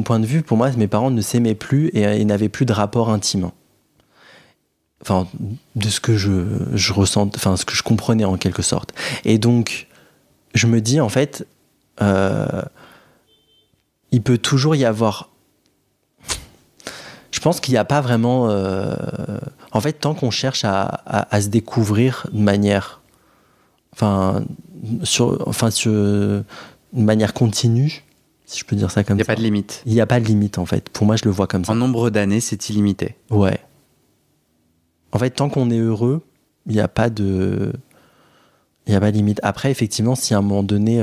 point de vue, pour moi mes parents ne s'aimaient plus et ils n'avaient plus de rapport intime, enfin de ce que je ressens, enfin ce que je comprenais en quelque sorte. Et donc je me dis en fait il peut toujours y avoir, je pense qu'il n'y a pas vraiment en fait tant qu'on cherche à se découvrir de manière sur une manière continue, si je peux dire ça comme ça. Il n'y a pas de limite. Il n'y a pas de limite en fait. Pour moi, je le vois comme ça. En nombre d'années, c'est illimité. Ouais. En fait, tant qu'on est heureux, il n'y a pas de Il n'y a pas de limite. Après, effectivement, si à un moment donné,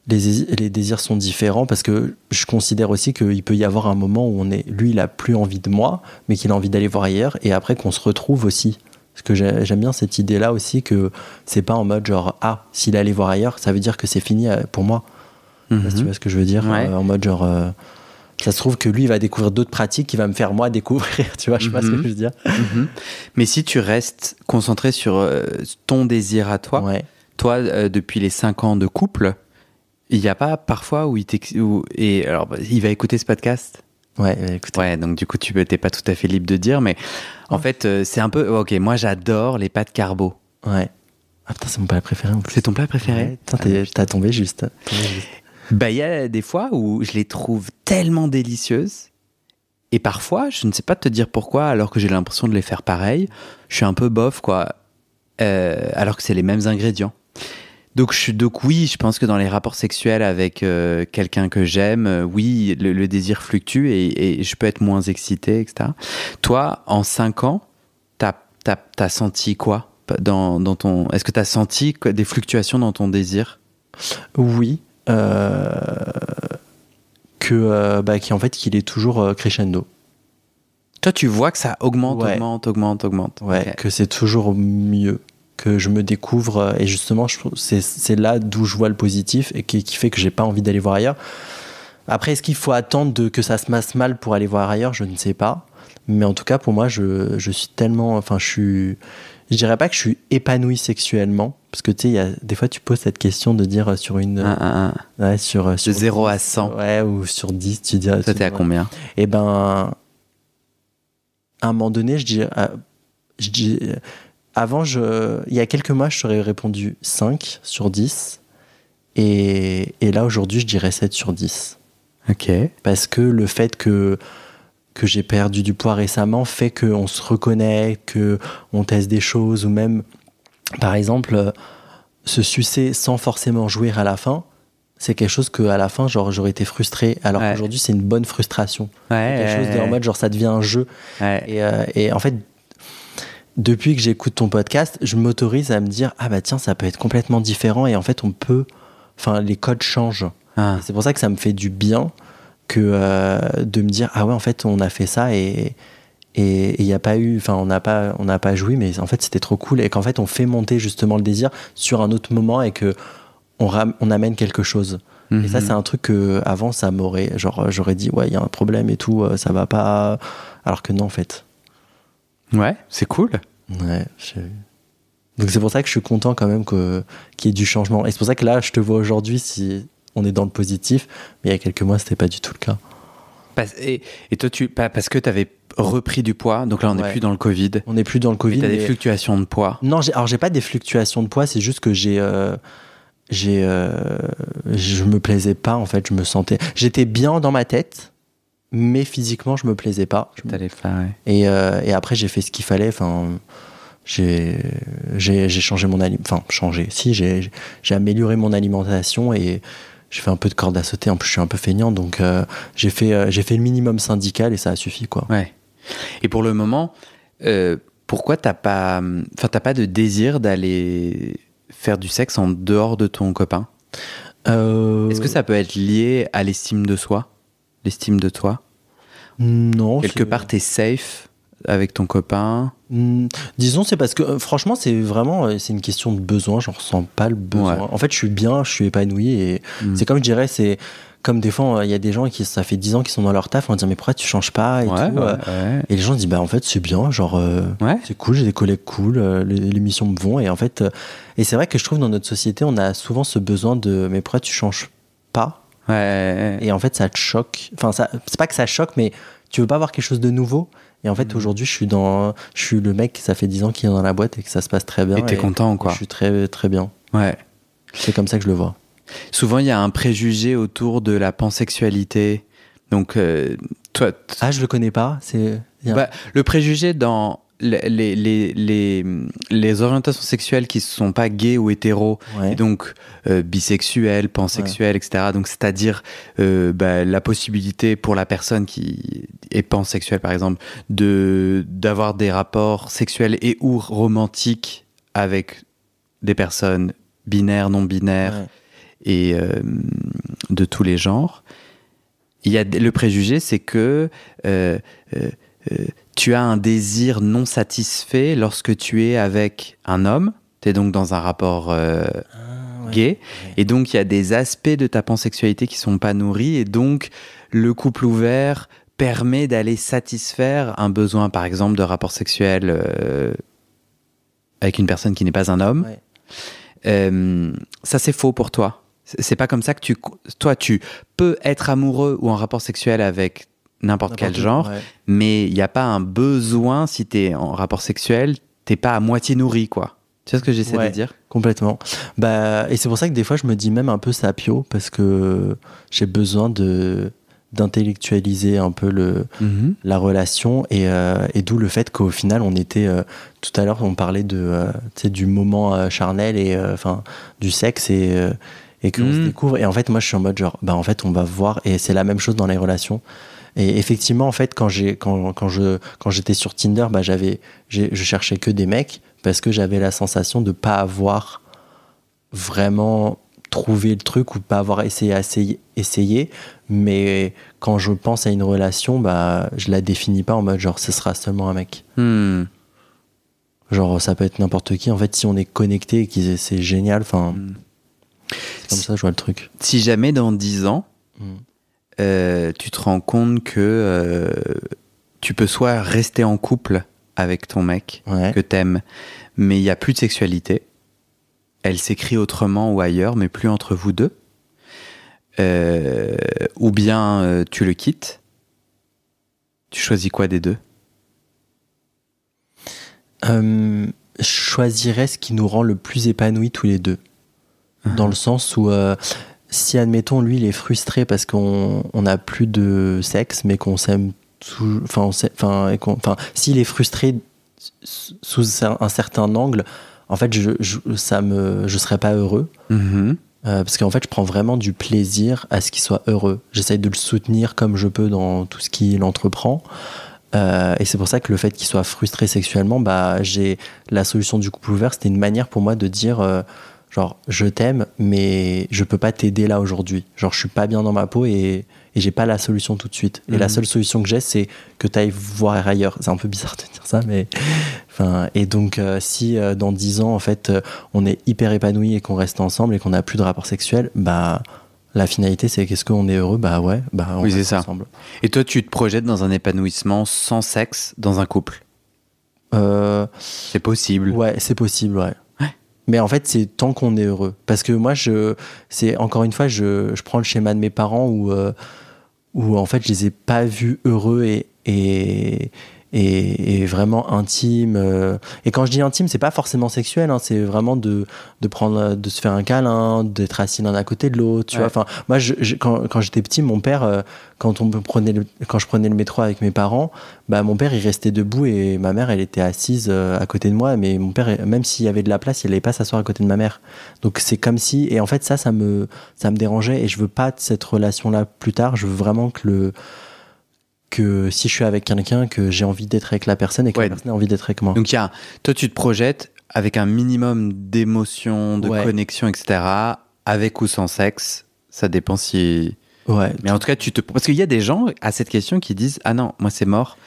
les désirs sont différents, parce que je considère aussi qu'il peut y avoir un moment où lui, il n'a plus envie de moi, mais qu'il a envie d'aller voir ailleurs, et après qu'on se retrouve aussi. Parce que j'aime bien cette idée-là aussi, que c'est pas en mode genre, ah, s'il allait voir ailleurs, ça veut dire que c'est fini pour moi. Si tu vois ce que je veux dire, en mode genre, ça se trouve que lui, il va découvrir d'autres pratiques qui va me faire moi découvrir, tu vois, je sais pas ce que je veux dire. Mais si tu restes concentré sur ton désir à toi, depuis les 5 ans de couple, il n'y a pas parfois où alors, il va écouter ce podcast? Ouais, écoute. Ouais, donc du coup, tu n'es pas tout à fait libre de dire, mais en fait, c'est un peu... Ok, moi, j'adore les pâtes carbo. Ouais. Ah putain, c'est mon plat préféré en plus. C'est ton plat préféré? Ouais, putain, t'as tombé juste. Bah, il y a des fois où je les trouve tellement délicieuses, et parfois, je ne sais pas te dire pourquoi, alors que j'ai l'impression de les faire pareil, je suis un peu bof, quoi, alors que c'est les mêmes ingrédients. Donc oui, je pense que dans les rapports sexuels avec quelqu'un que j'aime, oui, le désir fluctue et je peux être moins excité, etc. Toi, en 5 ans, t'as senti quoi dans ton... Est-ce que t'as senti des fluctuations dans ton désir? Oui. Qu'en fait, qu'il est toujours crescendo. Toi, tu vois que ça augmente. Ouais, okay. Que c'est toujours mieux, que je me découvre, et justement, c'est là d'où je vois le positif et qui fait que j'ai pas envie d'aller voir ailleurs. Après, est-ce qu'il faut attendre que ça se passe mal pour aller voir ailleurs? Je ne sais pas. Mais en tout cas, pour moi, je suis tellement... Enfin, je dirais pas que je suis épanoui sexuellement, parce que tu sais, des fois, tu poses cette question de dire sur une... Ouais, sur de 0 à 100. Ouais, ou sur 10, tu dirais... Toi, t'es à combien? Eh ben, à un moment donné, je dis... Avant, il y a quelques mois, je t'aurais répondu 5 sur 10. Et là, aujourd'hui, je dirais 7 sur 10. Ok. Parce que le fait que j'ai perdu du poids récemment fait qu'on se reconnaît, qu'on teste des choses, ou même, par exemple, se sucer sans forcément jouir à la fin, c'est quelque chose qu'à la fin, genre, j'aurais été frustré, alors qu'aujourd'hui, c'est une bonne frustration. C'est quelque chose en mode, genre, ça devient un jeu. Et en fait, depuis que j'écoute ton podcast, je m'autorise à me dire, ah bah tiens, ça peut être complètement différent, et en fait, les codes changent. C'est pour ça que ça me fait du bien de me dire, ah ouais, en fait, on a fait ça, et il n'y a pas eu, enfin, on n'a pas joui, mais en fait, c'était trop cool, et qu'en fait, on fait monter justement le désir sur un autre moment, et que on amène quelque chose. Et ça, c'est un truc que avant, ça m'aurait, genre, j'aurais dit, ouais, il y a un problème et tout, ça va pas, alors que non, en fait. Ouais, c'est cool. Ouais, donc c'est pour ça que je suis content quand même qu'il y ait du changement. Et c'est pour ça que là, je te vois aujourd'hui, si on est dans le positif, mais il y a quelques mois, c'était pas du tout le cas. Et toi, parce que tu avais repris du poids, donc là, on n'est plus dans le Covid. On n'est plus dans le Covid. Mais tu as des fluctuations de poids. Non, j'ai pas des fluctuations de poids, c'est juste que je me plaisais pas, en fait, j'étais bien dans ma tête, mais physiquement, je me plaisais pas. Et après, j'ai fait ce qu'il fallait, enfin... J'ai changé j'ai amélioré mon alimentation, et j'ai fait un peu de corde à sauter. En plus, je suis un peu feignant, donc j'ai fait le minimum syndical, et ça a suffi, quoi. Ouais. Et pour le moment, pourquoi t'as pas de désir d'aller faire du sexe en dehors de ton copain? Est-ce que ça peut être lié à l'estime de soi, l'estime de toi? Non. Quelque part, t'es safe avec ton copain? Disons, c'est parce que franchement, c'est une question de besoin. J'en ressens pas le besoin. Ouais. En fait, je suis bien, je suis épanoui, et c'est comme je dirais, c'est comme des fois, il y a des gens ça fait 10 ans qu'ils sont dans leur taf, on va dire, mais pourquoi tu changes pas, et tout. Et les gens disent, bah en fait, c'est bien, genre, c'est cool, j'ai des collègues cool, les missions me vont, et en fait, et c'est vrai que je trouve dans notre société, on a souvent ce besoin de, mais pourquoi tu changes pas? Et en fait, ça te choque. Enfin, c'est pas que ça choque, mais tu veux pas avoir quelque chose de nouveau. Et en fait, aujourd'hui, je suis le mec, ça fait 10 ans qu'il est dans la boîte et que ça se passe très bien. Et t'es content, quoi. Je suis très, très bien. Ouais. C'est comme ça que je le vois. Souvent, il y a un préjugé autour de la pansexualité. Donc, toi... Ah, je le connais pas. Le préjugé dans les orientations sexuelles qui ne sont pas gays ou hétéros, et donc bisexuels, pansexuels, etc. Donc, c'est-à-dire la possibilité pour la personne qui est pansexuelle, par exemple, d'avoir des rapports sexuels et ou romantiques avec des personnes binaires, non binaires et de tous les genres. Il y a le préjugé, c'est que tu as un désir non satisfait lorsque tu es avec un homme. Tu es donc dans un rapport gay. Ouais. Et donc, il y a des aspects de ta pansexualité qui ne sont pas nourris. Et donc, le couple ouvert permet d'aller satisfaire un besoin, par exemple, de rapport sexuel avec une personne qui n'est pas un homme. Ouais. Ça, c'est faux pour toi. C'est pas comme ça que toi, tu peux être amoureux ou en rapport sexuel avec n'importe quel genre, mais il n'y a pas un besoin, si tu es en rapport sexuel, tu n'es pas à moitié nourri, quoi. Tu vois ce que j'essaie de dire ? Complètement. Et c'est pour ça que des fois, je me dis même un peu sapio, parce que j'ai besoin d'intellectualiser un peu la relation, et d'où le fait qu'au final, on était... tout à l'heure, on parlait du moment charnel, et du sexe, et qu'on se découvre. Et en fait, moi, je suis en mode genre, en fait, on va voir, et c'est la même chose dans les relations. Et effectivement, en fait, quand j'étais sur Tinder, je cherchais que des mecs parce que j'avais la sensation de pas avoir vraiment trouvé le truc ou pas avoir essayé. Mais quand je pense à une relation, je la définis pas en mode genre, ce sera seulement un mec. Genre, ça peut être n'importe qui. En fait, si on est connecté et que c'est génial, c'est comme ça, je vois le truc. Si jamais dans 10 ans, tu te rends compte que tu peux soit rester en couple avec ton mec que t'aimes, mais il n'y a plus de sexualité, elle s'écrit autrement ou ailleurs, mais plus entre vous deux, ou bien tu le quittes, tu choisis quoi des deux ? Je choisirais ce qui nous rend le plus épanouis tous les deux, dans le sens où si, admettons, lui, il est frustré parce qu'on n'a plus de sexe, mais qu'on s'aime s'il est frustré sous un certain angle, en fait, je serais pas heureux. Parce qu'en fait, je prends vraiment du plaisir à ce qu'il soit heureux. J'essaye de le soutenir comme je peux dans tout ce qu'il entreprend. Et c'est pour ça que le fait qu'il soit frustré sexuellement, j'ai la solution du couple ouvert, c'était une manière pour moi de dire... genre, je t'aime, mais je peux pas t'aider là aujourd'hui. Genre, je suis pas bien dans ma peau et j'ai pas la solution tout de suite. Et la seule solution que j'ai, c'est que t'ailles voir ailleurs. C'est un peu bizarre de dire ça, mais... et donc, si dans 10 ans, en fait, on est hyper épanoui et qu'on reste ensemble et qu'on n'a plus de rapport sexuel, la finalité, c'est qu'est-ce qu'on est heureux ? On oui, reste c'est ensemble. Ça. Et toi, tu te projettes dans un épanouissement sans sexe dans un couple ? C'est possible. Ouais, c'est possible, ouais. Mais en fait, c'est tant qu'on est heureux. Parce que moi, encore une fois, je prends le schéma de mes parents où en fait, je les ai pas vus heureux et vraiment intimes. Et quand je dis intime, c'est pas forcément sexuel, hein, c'est vraiment de se faire un câlin, d'être assis l'un à côté de l'autre, tu vois. Enfin, moi, quand j'étais petit, mon père, quand je prenais le métro avec mes parents, mon père, il restait debout et ma mère, elle était assise à côté de moi, mais mon père, même s'il y avait de la place, il allait pas s'asseoir à côté de ma mère. Donc c'est comme si, et en fait, ça me dérangeait et je veux pas de cette relation-là plus tard. Je veux vraiment que si je suis avec quelqu'un, que j'ai envie d'être avec la personne et que la personne a envie d'être avec moi. Donc toi, tu te projettes avec un minimum d'émotion, de connexion, etc., avec ou sans sexe. Ça dépend si... Ouais. Mais en tout cas, parce qu'il y a des gens à cette question qui disent « Ah non, moi c'est mort.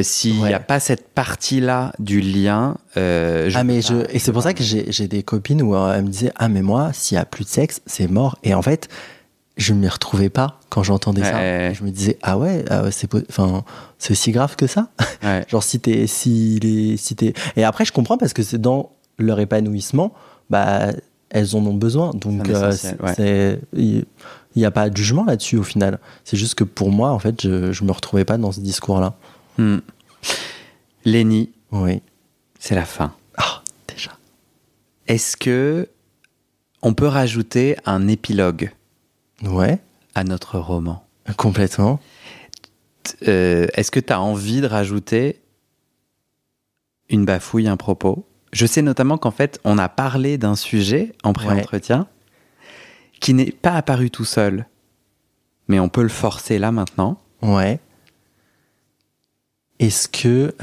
S'il n'y a pas cette partie-là du lien... et c'est pour ça que j'ai des copines où elles me disaient « Ah mais moi, s'il n'y a plus de sexe, c'est mort. » Et en fait... je ne m'y retrouvais pas quand j'entendais ça. Je me disais, c'est aussi grave que ça. Genre, Et après, je comprends parce que c'est dans leur épanouissement, elles en ont besoin. Donc, il n'y a pas de jugement là-dessus au final. C'est juste que pour moi, en fait, je ne me retrouvais pas dans ce discours-là. Lénie, oui. C'est la fin. Ah, déjà. Est-ce que on peut rajouter un épilogue ? Ouais. À notre roman. Complètement. Est-ce que tu as envie de rajouter une bafouille, un propos ? Je sais notamment qu'en fait, on a parlé d'un sujet en pré-entretien qui n'est pas apparu tout seul. Mais on peut le forcer là maintenant. Ouais. Est-ce que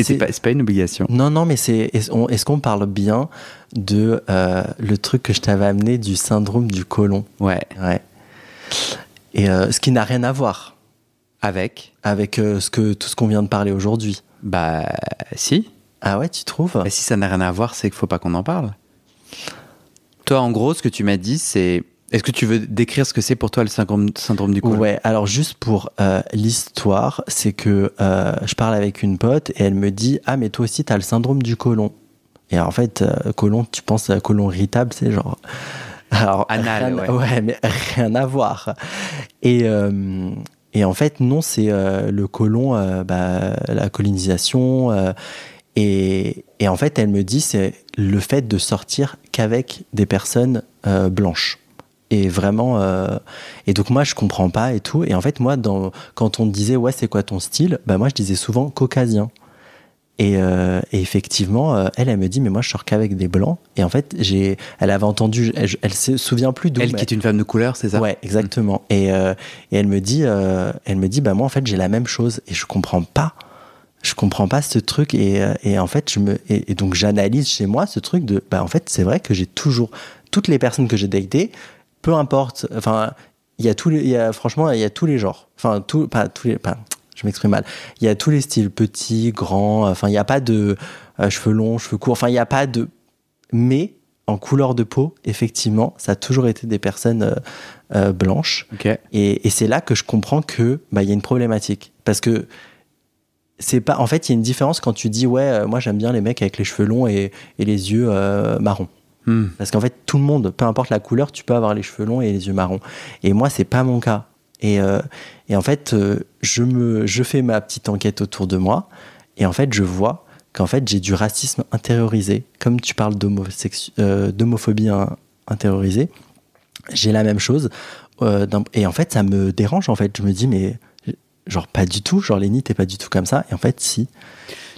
C'est pas une obligation. Non, mais est-ce qu'on parle bien de le truc que je t'avais amené du syndrome du côlon? Ouais. Et ce qui n'a rien à voir avec tout ce qu'on vient de parler aujourd'hui. Bah, si. Ah ouais, tu trouves? Bah, si ça n'a rien à voir, c'est qu'il faut pas qu'on en parle. Toi, en gros, ce que tu m'as dit, c'est... Est-ce que tu veux décrire ce que c'est pour toi le syndrome du côlon? Ouais, alors juste pour l'histoire, c'est que je parle avec une pote et elle me dit « Ah, mais toi aussi, t'as le syndrome du côlon. » Et en fait, côlon, tu penses à côlon irritable, c'est genre... Alors, anal, ouais, mais rien à voir. Et en fait, non, c'est le côlon, la colonisation... Et en fait, elle me dit, c'est le fait de sortir qu'avec des personnes blanches. Et vraiment... Et donc, moi, je comprends pas et tout. Et en fait, moi, quand on me disait, ouais, c'est quoi ton style? Bah, moi, je disais souvent caucasien. Et effectivement, elle me dit, mais moi, je sors qu'avec des blancs. Et en fait, elle avait entendu... Elle se souvient plus d'où. Elle qui est une femme de couleur, c'est ça? Ouais, exactement. Et elle me dit, bah, moi, en fait, j'ai la même chose. Et je comprends pas ce truc et en fait et donc j'analyse chez moi ce truc de bah en fait c'est vrai que j'ai toujours toutes les personnes que j'ai datées, peu importe, enfin franchement il y a tous les genres, enfin je m'exprime mal, il y a tous les styles, petits, grands, enfin il y a pas de cheveux longs, cheveux courts, enfin il y a pas de, mais en couleur de peau effectivement ça a toujours été des personnes blanches. Okay. Et c'est là que je comprends que bah il y a une problématique parce que c'est pas, en fait, il y a une différence quand tu dis ouais, moi j'aime bien les mecs avec les cheveux longs et les yeux marrons. Parce qu'en fait, tout le monde, peu importe la couleur, tu peux avoir les cheveux longs et les yeux marrons. Et moi, c'est pas mon cas. Et en fait, je fais ma petite enquête autour de moi. Et en fait, je vois qu'en fait, j'ai du racisme intériorisé. Comme tu parles d'homophobie intériorisée, j'ai la même chose. Et en fait, ça me dérange. En fait, je me dis mais genre pas du tout, genre Lénie t'es pas du tout comme ça, et en fait si.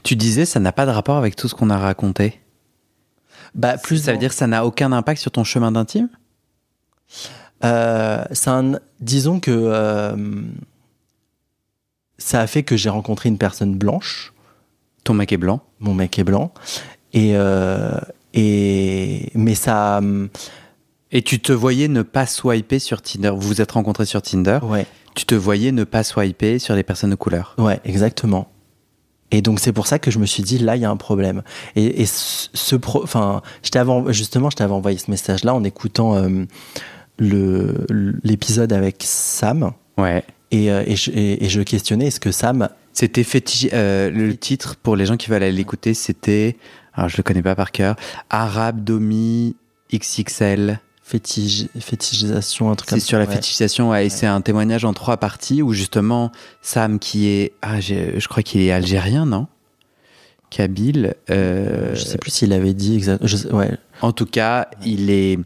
Tu disais ça n'a pas de rapport avec tout ce qu'on a raconté. Bah plus ça veut dire que ça n'a aucun impact sur ton chemin d'intime. Disons que ça a fait que j'ai rencontré une personne blanche. Ton mec est blanc. Mon mec est blanc mais ça. Et tu te voyais ne pas swiper sur Tinder. Vous vous êtes rencontrés sur Tinder. Ouais. Tu te voyais ne pas swiper sur les personnes de couleur. Ouais, exactement. Et donc, c'est pour ça que je me suis dit, là, il y a un problème. Et je t'avais envoyé ce message-là en écoutant l'épisode avec Sam. Ouais. Et je questionnais, est-ce que Sam... C'était le titre, pour les gens qui veulent aller l'écouter, c'était, alors je le connais pas par cœur, Arabe Domi XXL. Fétichisation, un truc comme ça. C'est sur la fétichisation, ouais. Et c'est un témoignage en 3 parties où justement Sam, qui est, je crois qu'il est algérien, non? Kabyle. Je sais plus s'il avait dit exactement. Ouais. En tout cas, il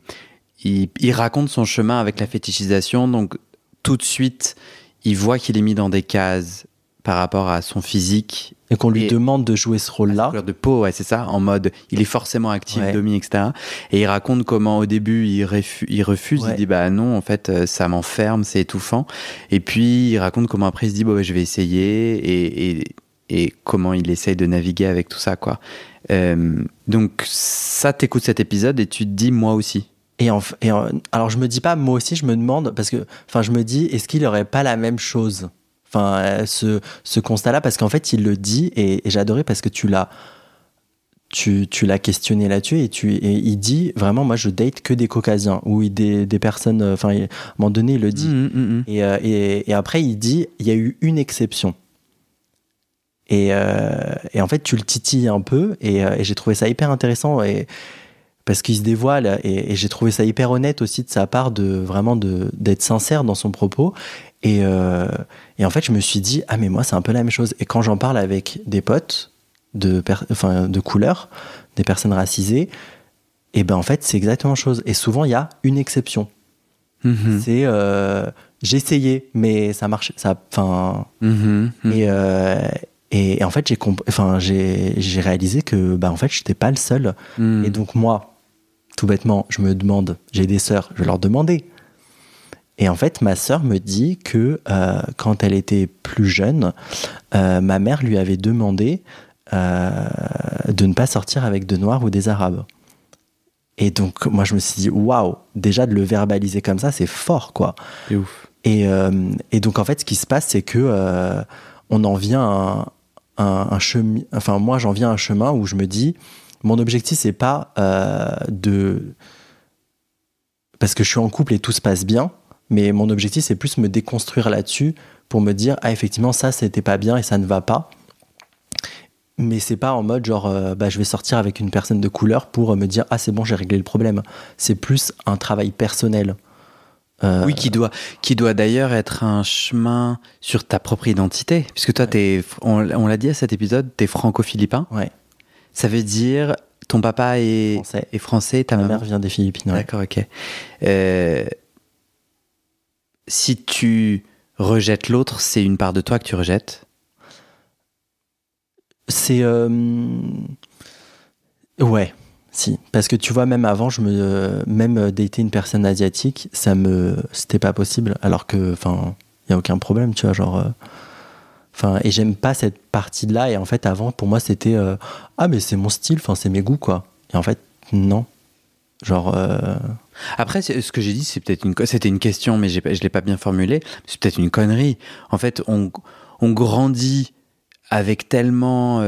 raconte son chemin avec la fétichisation, donc tout de suite, il voit qu'il est mis dans des cases par rapport à son physique. Et qu'on lui demande de jouer ce rôle-là. Couleur de peau, ouais, c'est ça, en mode, il est forcément actif, domi, etc. Et il raconte comment, au début, il refuse, il dit, bah non, en fait, ça m'enferme, c'est étouffant. Et puis, il raconte comment après, il se dit, bon, je vais essayer, et comment il essaye de naviguer avec tout ça, quoi. Donc, ça, t'écoutes cet épisode et tu te dis, moi aussi. Alors, je me dis pas, moi aussi, je me demande, parce que, enfin, je me dis, est-ce qu'il aurait pas la même chose? Enfin, ce constat-là, parce qu'en fait, il le dit, et j'ai adoré parce que tu l'as questionné là-dessus, et il dit vraiment, moi, je date que des caucasiens, ou des personnes, enfin, à un moment donné, il le dit. Et après, il dit, il y a eu une exception. Et en fait, tu le titilles un peu, et j'ai trouvé ça hyper intéressant, parce qu'il se dévoile, et j'ai trouvé ça hyper honnête aussi de sa part, d'être sincère dans son propos. Et en fait, je me suis dit, ah mais moi, c'est un peu la même chose. Et quand j'en parle avec des potes de couleur, des personnes racisées, et ben en fait, c'est exactement la chose. Et souvent, il y a une exception. C'est j'ai essayé, mais ça marche. Et en fait, j'ai réalisé que en fait, j'étais pas le seul. Et donc moi, tout bêtement, je me demande, j'ai des sœurs, je vais leur demander. Et en fait, ma sœur me dit que quand elle était plus jeune, ma mère lui avait demandé de ne pas sortir avec de noirs ou des arabes. Et donc, moi, je me suis dit, waouh, déjà de le verbaliser comme ça, c'est fort, quoi. C'est ouf. Et donc, en fait, ce qui se passe, c'est que on en vient à un chemin. Enfin, moi, j'en viens à un chemin où je me dis, mon objectif, c'est pas parce que je suis en couple et tout se passe bien, mais mon objectif, c'est plus me déconstruire là-dessus pour me dire, ah, effectivement, ça, c'était pas bien et ça ne va pas. Mais c'est pas en mode genre je vais sortir avec une personne de couleur pour me dire ah c'est bon j'ai réglé le problème. C'est plus un travail personnel. Oui, qui doit d'ailleurs être un chemin sur ta propre identité, puisque toi on l'a dit à cet épisode, t'es franco-philippin. Ouais. Ça veut dire ton papa est français, ta mère vient des Philippines. Ouais. D'accord, ok. Si tu rejettes l'autre, c'est une part de toi que tu rejettes. C'est ouais, si, parce que tu vois, même avant, même dater une personne asiatique, c'était pas possible, alors que, enfin, il y a aucun problème, tu vois, genre, et j'aime pas cette partie là, et en fait, avant, pour moi, c'était ah mais c'est mon style, enfin, c'est mes goûts, quoi, et en fait, non, genre. Après, ce que j'ai dit, c'était une question, mais je l'ai pas bien formulé. C'est peut-être une connerie. En fait, on grandit avec tellement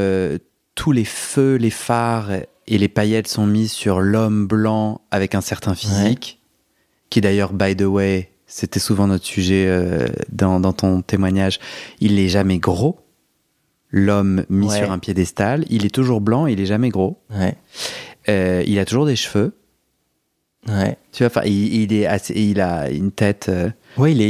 tous les feux, les phares et les paillettes sont mis sur l'homme blanc avec un certain physique, qui d'ailleurs, by the way, c'était souvent notre sujet dans ton témoignage, il est jamais gros. L'homme mis sur un piédestal, il est toujours blanc, il est jamais gros. Il a toujours des cheveux. Ouais. Tu vois, il a une tête. Ouais, il est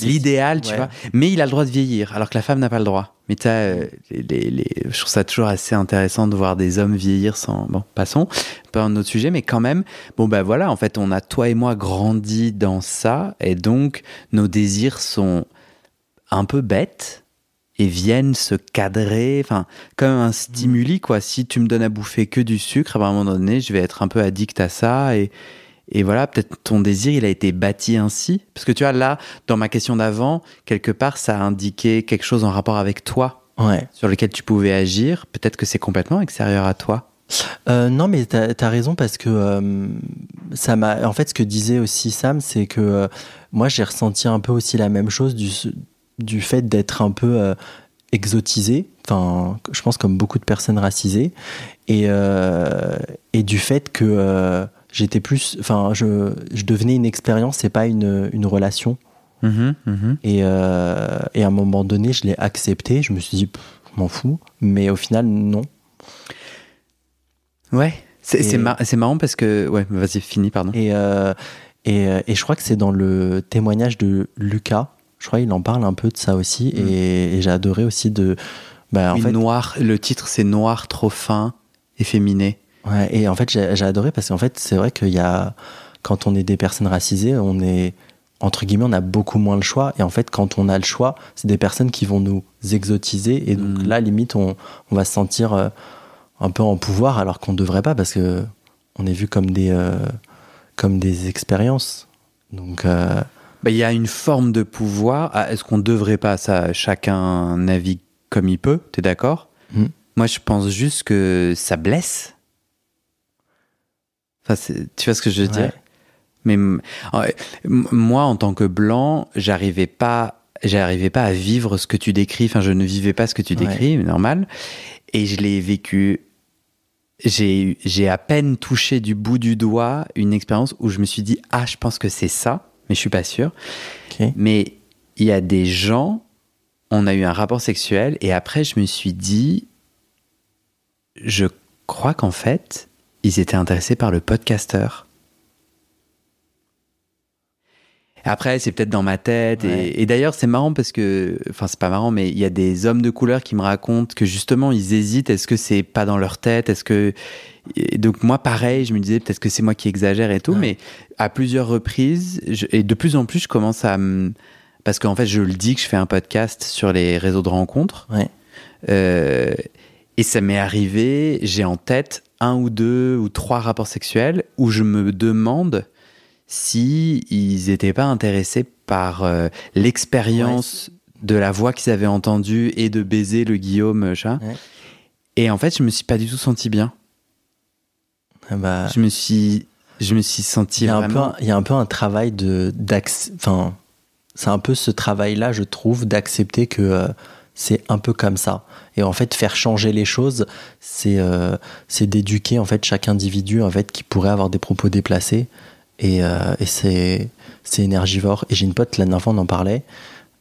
l'idéal, tu vois. Mais il a le droit de vieillir, alors que la femme n'a pas le droit. Mais je trouve ça toujours assez intéressant de voir des hommes vieillir sans. Bon, passons, pas un autre sujet, mais quand même. Bon, ben voilà, en fait, on a, toi et moi, grandi dans ça, et donc nos désirs sont un peu bêtes et viennent se cadrer, enfin, comme un stimuli, quoi. Si tu me donnes à bouffer que du sucre, à un moment donné, je vais être un peu addict à ça, et voilà, peut-être ton désir, il a été bâti ainsi. Parce que tu vois, là, dans ma question d'avant, quelque part, ça a indiqué quelque chose en rapport avec toi, sur lequel tu pouvais agir. Peut-être que c'est complètement extérieur à toi. Non, mais t'as raison, parce que ça m'a. En fait, ce que disait aussi Sam, c'est que moi, j'ai ressenti un peu aussi la même chose du fait d'être un peu exotisé. Enfin, je pense comme beaucoup de personnes racisées. Et du fait que. J'étais plus, enfin, je devenais une expérience, c'est pas une relation. Et à un moment donné, je l'ai accepté. Je me suis dit, je m'en fous. Mais au final, non. Ouais, c'est marrant parce que, ouais, vas-y, finis, pardon. Et je crois que c'est dans le témoignage de Lucas. Je crois qu'il en parle un peu de ça aussi. Et j'ai adoré aussi en fait, noir. Le titre, c'est Noir, trop fin, efféminé. Ouais, et en fait, j'ai adoré parce qu'en fait, c'est vrai quand on est des personnes racisées, on est, entre guillemets, on a beaucoup moins le choix. Et en fait, quand on a le choix, c'est des personnes qui vont nous exotiser. Et donc là, limite, on va se sentir un peu en pouvoir alors qu'on ne devrait pas, parce que on est vu comme des expériences. Donc, il y a une forme de pouvoir. Ah, est-ce qu'on ne devrait pas? Ça, chacun navigue comme il peut. T'es d'accord? Moi, je pense juste que ça blesse. Enfin, tu vois ce que je veux dire? Mais moi, en tant que blanc, j'arrivais pas à vivre ce que tu décris. Enfin, je ne vivais pas ce que tu décris, normal. Et je l'ai vécu. J'ai à peine touché du bout du doigt une expérience où je me suis dit, ah, je pense que c'est ça, mais je suis pas sûr. Mais il y a des gens, on a eu un rapport sexuel, et après, je me suis dit, je crois qu'en fait, ils étaient intéressés par le podcasteur. Après, c'est peut-être dans ma tête. Et d'ailleurs, c'est marrant parce que... Enfin, c'est pas marrant, mais il y a des hommes de couleur qui me racontent que justement, ils hésitent. Est-ce que c'est pas dans leur tête? Est-ce que... Et donc moi, pareil, je me disais peut-être que c'est moi qui exagère et tout. Mais à plusieurs reprises, et de plus en plus, je commence à... Parce qu'en fait, je le dis que je fais un podcast sur les réseaux de rencontres. Et ça m'est arrivé, j'ai en tête 1 ou 2 ou 3 rapports sexuels où je me demande si ils n'étaient pas intéressés par l'expérience de la voix qu'ils avaient entendue et de baiser le Guillaume chat. Et en fait, je me suis pas du tout senti bien. Bah, je me suis senti vraiment... Il y a un peu un travail enfin, c'est un peu ce travail-là, je trouve, d'accepter que c'est un peu comme ça. Et en fait, faire changer les choses, c'est d'éduquer en fait chaque individu en fait qui pourrait avoir des propos déplacés. Et c'est énergivore. Et j'ai une pote, la dernière fois, on en parlait,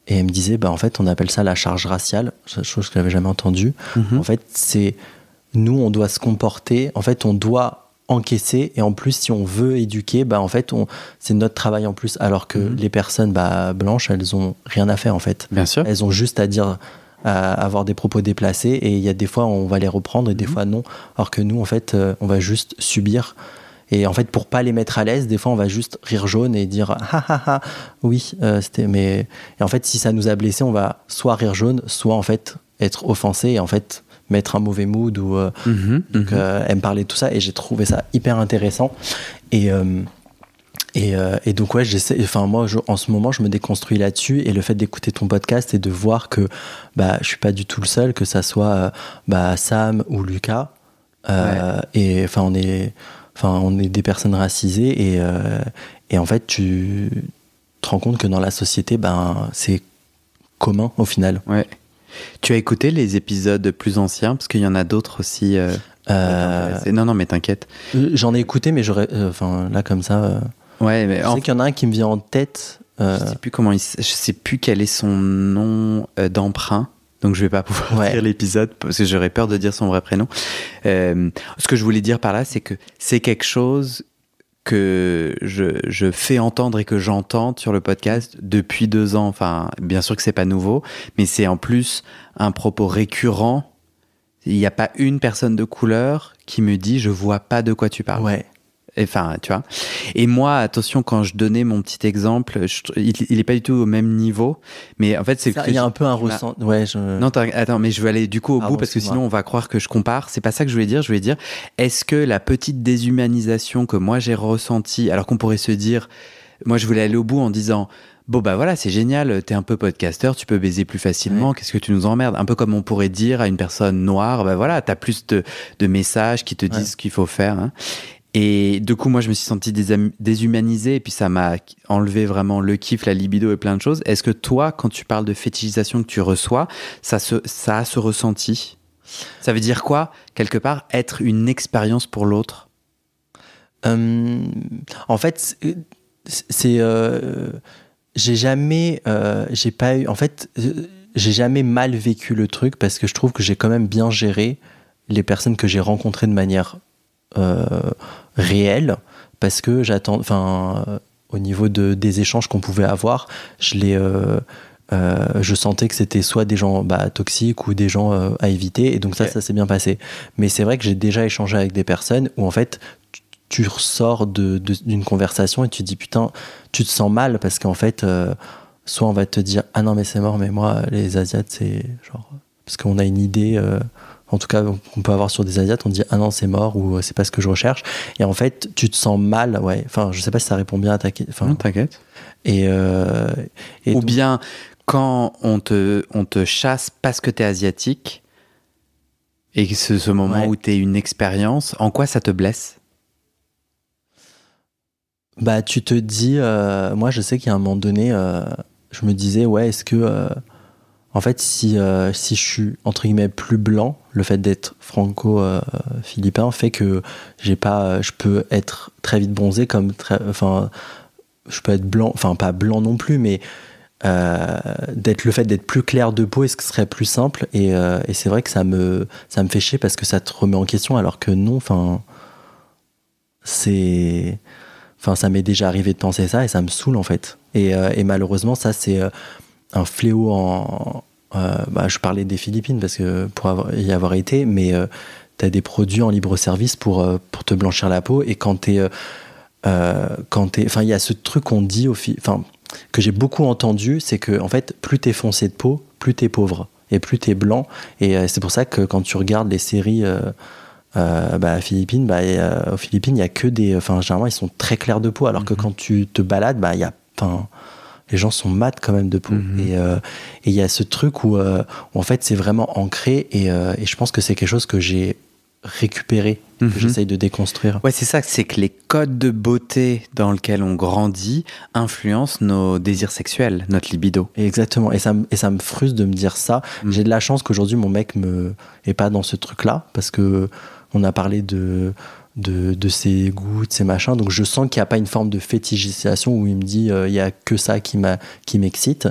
et elle me disait, bah, en fait, on appelle ça la charge raciale, chose que je n'avais jamais entendue. En fait, c'est nous, on doit se comporter, en fait, on doit encaisser, et en plus, si on veut éduquer, bah, en fait, c'est notre travail en plus, alors que les personnes blanches, elles ont rien à faire, en fait. Bien sûr. Elles ont juste à dire, à avoir des propos déplacés, et il y a des fois, on va les reprendre, et des fois, non. Alors que nous, en fait, on va juste subir. Et en fait, pour pas les mettre à l'aise, des fois, on va juste rire jaune et dire ah ah ah, oui, c'était. Mais et en fait, si ça nous a blessés, on va soit rire jaune, soit en fait être offensé et en fait mettre un mauvais mood ou. Donc, elle me parlait de tout ça et j'ai trouvé ça hyper intéressant. Et donc ouais, j'essaie. Enfin moi, en ce moment, je me déconstruis là-dessus et le fait d'écouter ton podcast et de voir que je suis pas du tout le seul, que ça soit Sam ou Lucas. Et enfin on est des personnes racisées et en fait tu te rends compte que dans la société c'est commun au final. Ouais. Tu as écouté les épisodes plus anciens parce qu'il y en a d'autres aussi. Non mais t'inquiète. J'en ai écouté mais j'aurais là comme ça. Ouais mais je sais qu'il y en a un qui me vient en tête. Je sais plus quel est son nom d'emprunt. Donc je vais pas pouvoir dire l'épisode parce que j'aurais peur de dire son vrai prénom. Ce que je voulais dire par là, c'est que c'est quelque chose que je fais entendre et que j'entends sur le podcast depuis 2 ans. Enfin, bien sûr que c'est pas nouveau, mais c'est en plus un propos récurrent. Il n'y a pas une personne de couleur qui me dit « je vois pas de quoi tu parles ». Ouais. Enfin, tu vois. Et moi, attention, quand je donnais mon petit exemple, il est pas du tout au même niveau, mais en fait, c'est il y a un peu un ressenti. Ouais, Non, attends, mais je veux aller du coup au bout parce que sinon on va croire que je compare. C'est pas ça que je voulais dire. Je voulais dire, est-ce que la petite déshumanisation que moi j'ai ressentie, alors qu'on pourrait se dire, moi je voulais aller au bout en disant, bon voilà, c'est génial, t'es un peu podcasteur, tu peux baiser plus facilement, qu'est-ce que tu nous emmerdes? Un peu comme on pourrait dire à une personne noire, voilà, t'as plus de messages qui te disent ce qu'il faut faire, hein. Et du coup, moi, je me suis senti déshumanisé et puis ça m'a enlevé vraiment le kiff, la libido et plein de choses. Est-ce que toi, quand tu parles de fétichisation que tu reçois, ça a ce ressenti? Ça veut dire quoi, quelque part, être une expérience pour l'autre? En fait, j'ai jamais mal vécu le truc parce que je trouve que j'ai quand même bien géré les personnes que j'ai rencontrées de manière réelle, parce que au niveau des échanges qu'on pouvait avoir, je sentais que c'était soit des gens toxiques ou des gens à éviter, et donc ça s'est bien passé. Mais c'est vrai que j'ai déjà échangé avec des personnes où en fait tu ressors d'une conversation et tu te dis putain, tu te sens mal parce qu'en fait soit on va te dire ah non mais c'est mort, mais moi les Asiates c'est genre, parce qu'on a une idée en tout cas qu'on peut avoir sur des Asiates, on dit ah non c'est mort ou c'est pas ce que je recherche, et en fait tu te sens mal, enfin je sais pas si ça répond bien à ta question. Non, t'inquiète. Et ou donc, bien quand on te chasse parce que t'es asiatique et que c'est ce moment où t'es une expérience, en quoi ça te blesse? Tu te dis, moi je sais qu'à un moment donné je me disais est-ce que en fait, si je suis entre guillemets plus blanc, le fait d'être franco-philippin fait que je peux être très vite bronzé, je peux être blanc, enfin pas blanc non plus, mais le fait d'être plus clair de peau, est-ce que ce serait plus simple? Et c'est vrai que ça me fait chier parce que ça te remet en question, alors que non, ça m'est déjà arrivé de penser ça et ça me saoule en fait. Et malheureusement, ça c'est un fléau je parlais des Philippines parce que pour y avoir été, mais t'as des produits en libre service pour te blanchir la peau, et quand il y a ce truc qu'on dit que j'ai beaucoup entendu, c'est que en fait plus t'es foncé de peau, plus t'es pauvre, et plus t'es blanc, et c'est pour ça que quand tu regardes les séries aux Philippines, il y a que généralement ils sont très clairs de peau, alors que quand tu te balades, il y a les gens sont mat quand même de peau. Et il y a ce truc où en fait c'est vraiment ancré et je pense que c'est quelque chose que j'ai récupéré, que j'essaye de déconstruire. Ouais, c'est ça, c'est que les codes de beauté dans lesquels on grandit influencent nos désirs sexuels, notre libido. Exactement, et ça me frustre de me dire ça. J'ai de la chance qu'aujourd'hui mon mec est pas dans ce truc-là, parce que on a parlé de ses goûts, de ses machins, donc je sens qu'il n'y a pas une forme de fétichisation où il me dit il y a que ça qui m'excite,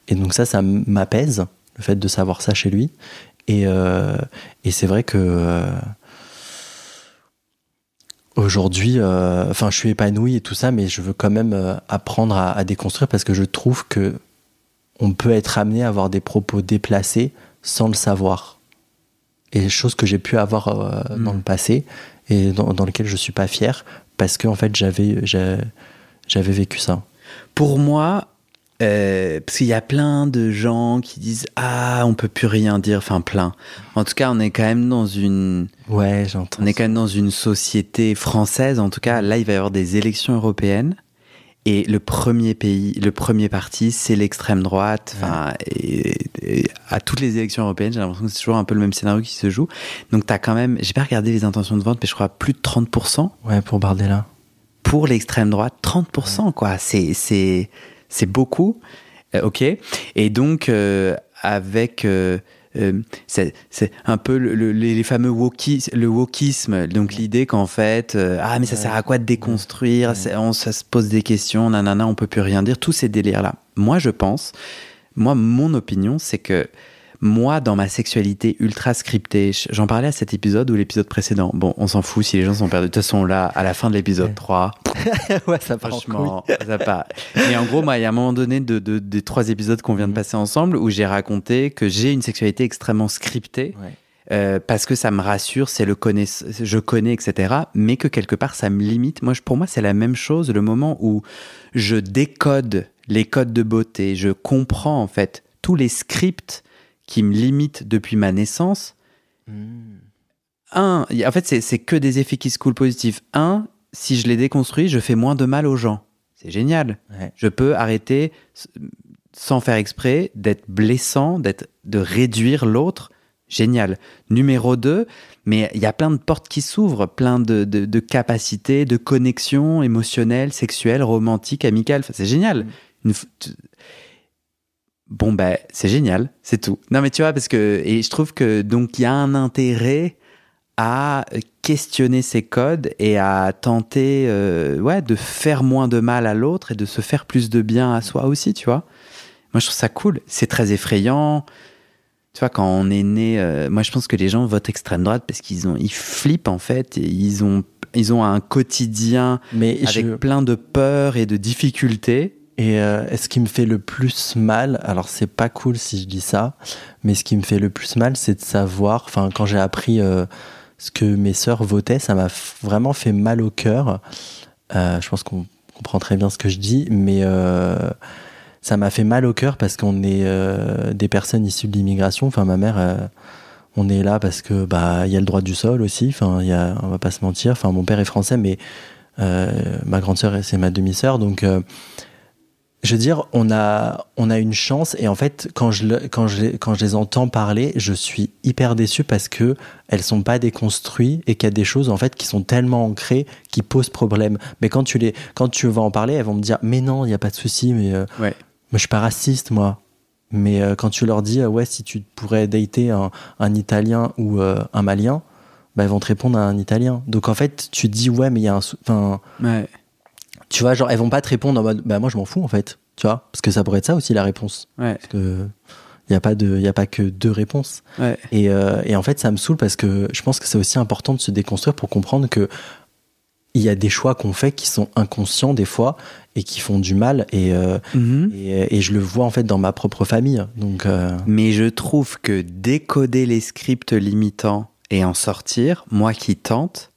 et donc ça m'apaise, le fait de savoir ça chez lui, et c'est vrai que aujourd'hui, je suis épanoui et tout ça, mais je veux quand même apprendre à déconstruire, parce que je trouve que on peut être amené à avoir des propos déplacés sans le savoir. Et chose que j'ai pu avoir dans le passé et dans lequel je suis pas fier, parce que en fait j'avais vécu ça. Pour moi, parce qu'il y a plein de gens qui disent on peut plus rien dire, enfin plein. En tout cas, on est quand même dans une j'entends. On est quand même dans une société française. En tout cas, là, il va y avoir des élections européennes. Et le premier parti, c'est l'extrême droite. Enfin, et à toutes les élections européennes, j'ai l'impression que c'est toujours un peu le même scénario qui se joue. Donc, t'as quand même, j'ai pas regardé les intentions de vote, mais je crois plus de 30%. Ouais, pour Bardella. Pour l'extrême droite, 30%, quoi. C'est beaucoup. Ok. Et donc, avec c'est un peu les fameux le wokisme, donc l'idée qu'en fait mais ça sert à quoi de déconstruire, ça se pose des questions, nanana, on peut plus rien dire, tous ces délires là. Mon opinion, c'est que moi, dans ma sexualité ultra scriptée, j'en parlais à cet épisode ou l'épisode précédent. Bon, on s'en fout si les gens sont perdus. De toute façon, là, à la fin de l'épisode 3, ouais, ça part franchement, ça part. Mais en gros, moi, il y a un moment donné des 3 épisodes qu'on vient de passer ensemble où j'ai raconté que j'ai une sexualité extrêmement scriptée. Parce que ça me rassure, je connais, etc. Mais que quelque part, ça me limite. Pour moi, c'est la même chose. Le moment où je décode les codes de beauté, je comprends en fait tous les scripts qui me limitent depuis ma naissance. En fait, c'est que des effets qui se coulent positifs. Si je les déconstruis, je fais moins de mal aux gens. C'est génial. Ouais. Je peux arrêter, sans faire exprès, d'être blessant, de réduire l'autre. Génial. Numéro 2, mais il y a plein de portes qui s'ouvrent, plein de capacités, de connexions émotionnelles, sexuelles, romantiques, amicales. Enfin, c'est génial. Bon, c'est génial, c'est tout. Non, mais tu vois, et je trouve que, donc, il y a un intérêt à questionner ces codes et à tenter, de faire moins de mal à l'autre et de se faire plus de bien à soi aussi, tu vois. Moi, je trouve ça cool. C'est très effrayant. Tu vois, quand on est né, moi, je pense que les gens votent extrême droite parce ils flippent, en fait. Et ils ont un quotidien avec plein de peurs et de difficultés. Et ce qui me fait le plus mal, alors c'est pas cool si je dis ça, mais ce qui me fait le plus mal, c'est de savoir, quand j'ai appris ce que mes sœurs votaient, ça m'a vraiment fait mal au cœur. Je pense qu'on comprend très bien ce que je dis, mais ça m'a fait mal au cœur parce qu'on est des personnes issues de l'immigration. Enfin, ma mère, on est là parce que y a le droit du sol aussi. On va pas se mentir. Mon père est français, mais ma grande sœur, c'est ma demi-sœur, donc. Je veux dire, on a une chance, et en fait, quand je les entends parler, je suis hyper déçu parce que elles sont pas déconstruites et qu'il y a des choses en fait qui sont tellement ancrées qui posent problème. Mais quand tu vas en parler, elles vont me dire mais non, il y a pas de souci, mais je suis pas raciste moi. Mais quand tu leur dis si tu pourrais dater un Italien ou un Malien, elles vont te répondre à un Italien. Donc en fait, tu dis mais il y a tu vois, genre, elles vont pas te répondre en mode, moi, je m'en fous, en fait. Tu vois, parce que ça pourrait être ça aussi, la réponse. Ouais. Parce que il y a pas que 2 réponses. Ouais. Et en fait, ça me saoule parce que je pense que c'est aussi important de se déconstruire pour comprendre que il y a des choix qu'on fait qui sont inconscients des fois et qui font du mal. Et je le vois, en fait, dans ma propre famille. Donc, Mais je trouve que décoder les scripts limitants et en sortir, moi qui tente,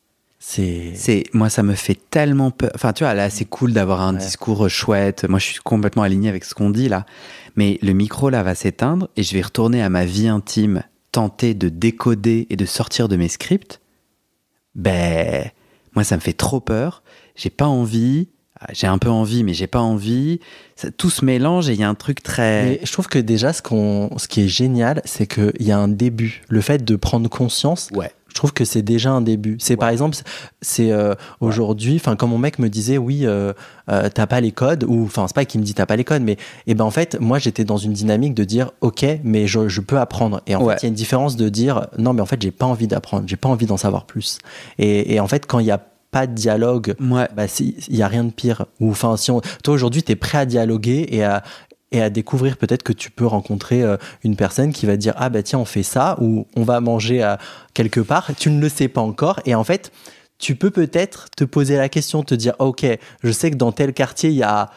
moi, ça me fait tellement peur. Enfin, tu vois, là, c'est cool d'avoir un discours chouette. Moi, je suis complètement aligné avec ce qu'on dit, là. Mais le micro, là, va s'éteindre et je vais retourner à ma vie intime, tenter de décoder et de sortir de mes scripts. Moi, ça me fait trop peur. J'ai pas envie. j'ai un peu envie, mais j'ai pas envie. Tout se mélange et il y a un truc très... Mais je trouve que déjà, ce qui est génial, c'est qu'il y a un début. Le fait de prendre conscience, je trouve que c'est déjà un début. C'est par exemple, c'est aujourd'hui, quand mon mec me disait, oui, t'as pas les codes, ou c'est pas qu'il me dit t'as pas les codes, mais en fait, moi j'étais dans une dynamique de dire, ok, mais je peux apprendre. Et en fait, il y a une différence de dire, non, mais en fait, j'ai pas envie d'apprendre, j'ai pas envie d'en savoir plus. Et en fait, quand il y a pas de dialogue, il y a rien de pire. Ou toi aujourd'hui, t'es prêt à dialoguer et à découvrir peut-être que tu peux rencontrer une personne qui va te dire tiens, on fait ça, ou on va manger quelque part, tu ne le sais pas encore, et en fait tu peux peut-être te poser la question, te dire ok, je sais que dans tel quartier il y a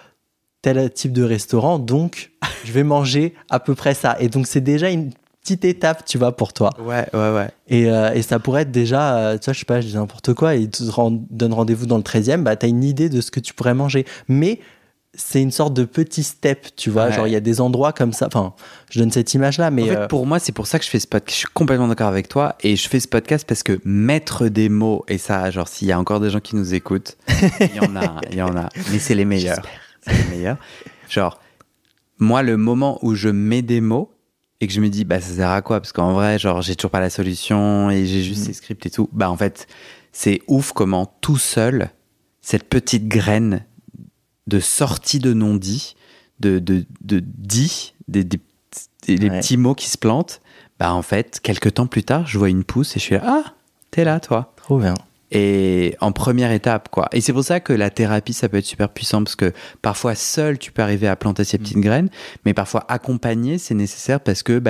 tel type de restaurant, donc je vais manger à peu près ça, et donc c'est déjà une petite étape, tu vois, pour toi. Et ça pourrait être déjà, tu vois, je sais pas, je dis n'importe quoi, et ils te donnent rendez-vous dans le 13e, t'as une idée de ce que tu pourrais manger, mais c'est une sorte de petit step, tu vois, genre il y a des endroits comme ça, je donne cette image-là, mais... En fait, pour moi, c'est pour ça que je fais ce podcast, je suis complètement d'accord avec toi, et je fais ce podcast parce que mettre des mots, et ça, genre, s'il y a encore des gens qui nous écoutent, il y en a, mais c'est les meilleurs. C'est les meilleurs. Genre, moi, le moment où je mets des mots, et que je me dis, ça sert à quoi? Parce qu'en vrai, genre, j'ai toujours pas la solution, et j'ai juste ces scripts et tout. En fait, c'est ouf comment tout seul, cette petite graine de sortie de non-dit, de dit, les petits mots qui se plantent, en fait, quelques temps plus tard, je vois une pousse et je suis là, t'es là, toi. Trop bien. Et en première étape, quoi. Et c'est pour ça que la thérapie, ça peut être super puissant, parce que parfois, seul, tu peux arriver à planter ces petites graines, mais parfois, accompagner, c'est nécessaire parce que,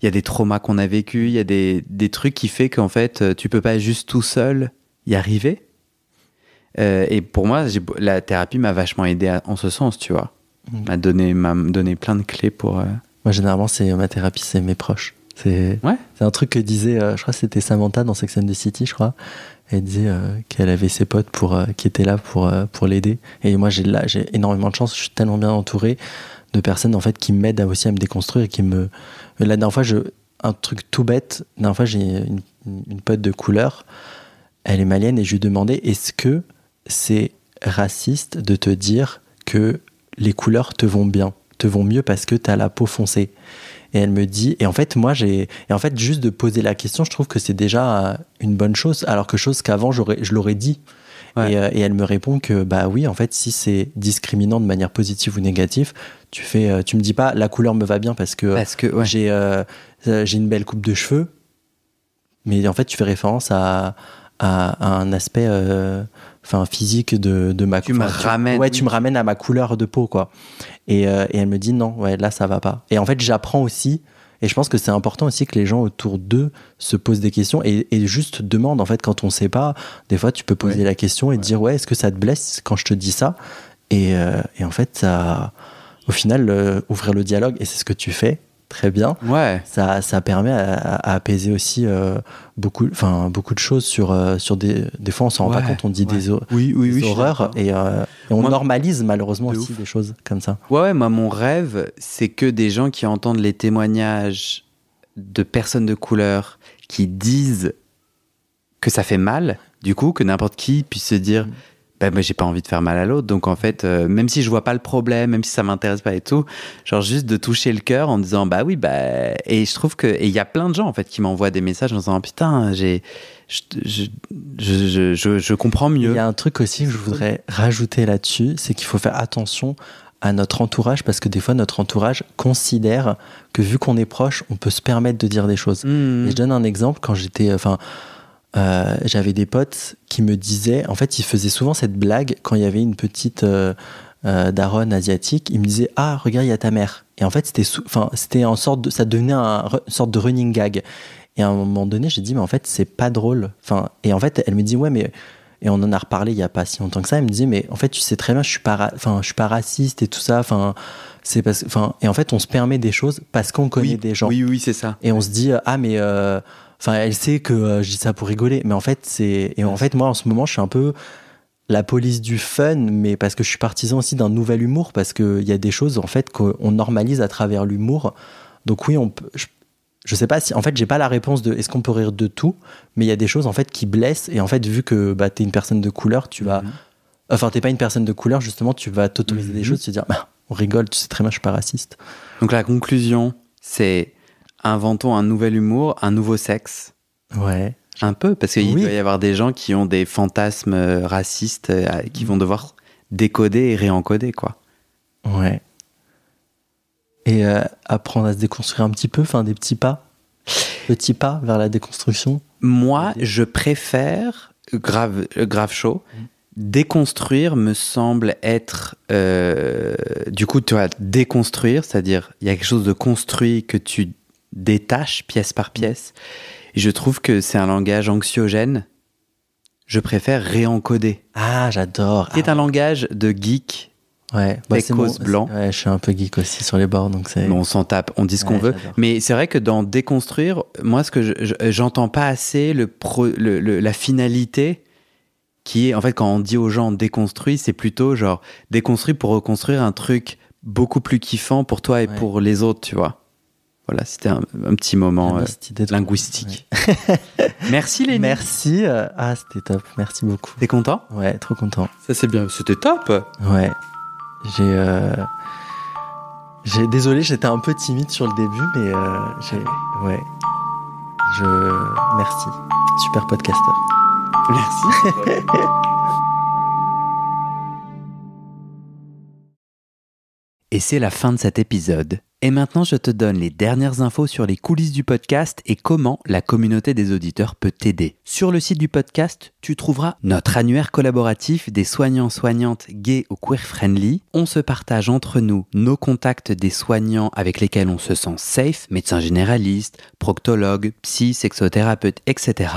y a des traumas qu'on a vécus, il y a des trucs qui fait qu'en fait, tu peux pas juste tout seul y arriver. Et pour moi, la thérapie m'a vachement aidé en ce sens, tu vois. M'a donné plein de clés pour... Moi, généralement, ma thérapie, c'est mes proches. C'est un truc que disait, je crois que c'était Samantha dans Sex and the City, je crois. Elle disait qu'elle avait ses potes qui étaient là pour l'aider. Et moi, j'ai énormément de chance. Je suis tellement bien entouré de personnes, en fait, qui m'aident aussi à me déconstruire et qui me... La dernière fois, un truc tout bête, la dernière fois, j'ai une pote de couleur. Elle est malienne et je lui demandais, est-ce que c'est raciste de te dire que les couleurs te vont bien, te vont mieux parce que t'as la peau foncée? Et elle me dit, et en fait juste de poser la question, je trouve que c'est déjà une bonne chose, alors que chose qu'avant je l'aurais dit. Et elle me répond que oui, en fait, si c'est discriminant de manière positive ou négative, tu me dis pas la couleur me va bien parce que j'ai une belle coupe de cheveux, mais en fait tu fais référence à un aspect physique de ma couleur. Tu me ramènes à ma couleur de peau, quoi. Et elle me dit non, là ça va pas. Et en fait, j'apprends aussi, et je pense que c'est important aussi que les gens autour d'eux se posent des questions et juste demandent, en fait, quand on sait pas, des fois tu peux poser la question et dire est-ce que ça te blesse quand je te dis ça? Et en fait, ça, au final, ouvrir le dialogue, et c'est ce que tu fais très bien. Ça permet à apaiser aussi beaucoup de choses sur des fois on s'en rend pas compte, on dit des horreurs et on normalise malheureusement aussi des choses comme ça. Moi mon rêve, c'est que des gens qui entendent les témoignages de personnes de couleur qui disent que ça fait mal, du coup que n'importe qui puisse se dire moi j'ai pas envie de faire mal à l'autre, donc en fait même si je vois pas le problème, même si ça m'intéresse pas et tout, genre juste de toucher le cœur en disant et je trouve que, et il y a plein de gens en fait qui m'envoient des messages en disant putain je comprends mieux. Il y a un truc aussi que je voudrais rajouter là-dessus, c'est qu'il faut faire attention à notre entourage, parce que des fois notre entourage considère que vu qu'on est proche, on peut se permettre de dire des choses. Et je donne un exemple, quand j'étais j'avais des potes qui me disaient, en fait ils faisaient souvent cette blague quand il y avait une petite daronne asiatique, ils me disaient regarde, il y a ta mère, et en fait c'était ça devenait une sorte de running gag, et à un moment donné j'ai dit mais en fait c'est pas drôle, et en fait elle me dit mais, et on en a reparlé il y a pas si longtemps que ça, elle me disait mais en fait tu sais très bien je suis pas raciste et tout ça, c'est parce et en fait on se permet des choses parce qu'on connaît des gens, c'est ça, et on se dit mais elle sait que je dis ça pour rigoler, mais en fait en fait moi en ce moment je suis un peu la police du fun, mais parce que je suis partisan aussi d'un nouvel humour, parce que il y a des choses en fait qu'on normalise à travers l'humour. Donc oui, on peut, je sais pas si, en fait j'ai pas la réponse de est-ce qu'on peut rire de tout, mais il y a des choses en fait qui blessent, et en fait vu que t'es une personne de couleur, tu vas Enfin, t'es pas une personne de couleur, justement, tu vas t'autoriser des choses, tu vas dire, bah, on rigole, tu sais très bien, je suis pas raciste. Donc la conclusion, c'est inventons un nouvel humour, un nouveau sexe. Ouais. Un peu, parce qu'il doit y avoir des gens qui ont des fantasmes racistes qui vont devoir décoder et réencoder, quoi. Ouais. Et apprendre à se déconstruire un petit peu, enfin des petits pas vers la déconstruction. Moi, je préfère, grave chaud, déconstruire me semble être... du coup, tu vois, déconstruire, c'est-à-dire il y a quelque chose de construit que tu détaches pièce par pièce. Et je trouve que c'est un langage anxiogène. Je préfère réencoder. Ah, j'adore. C'est un langage de geek. Ouais, techos blanc. Ouais, je suis un peu geek aussi sur les bords, donc c'est... Mais on s'en tape, on dit ce qu'on veut. J'adore. Mais c'est vrai que dans déconstruire, moi, ce que j'entends pas assez la finalité qui est, en fait, quand on dit aux gens déconstruit, c'est plutôt genre déconstruit pour reconstruire un truc beaucoup plus kiffant pour toi et pour les autres, tu vois. Voilà, c'était un petit moment linguistique. Ouais. Merci Lénie. Merci. C'était top. Merci beaucoup. T'es content ? Ouais, trop content. Ça c'est bien. C'était top. Ouais. Désolé, j'étais un peu timide sur le début, mais merci. Super podcasteur. Merci. Et c'est la fin de cet épisode. Et maintenant, je te donne les dernières infos sur les coulisses du podcast et comment la communauté des auditeurs peut t'aider. Sur le site du podcast, tu trouveras notre annuaire collaboratif des soignants-soignantes gays ou queer-friendly. On se partage entre nous nos contacts des soignants avec lesquels on se sent safe, médecins généralistes, proctologues, psy, sexothérapeutes, etc.,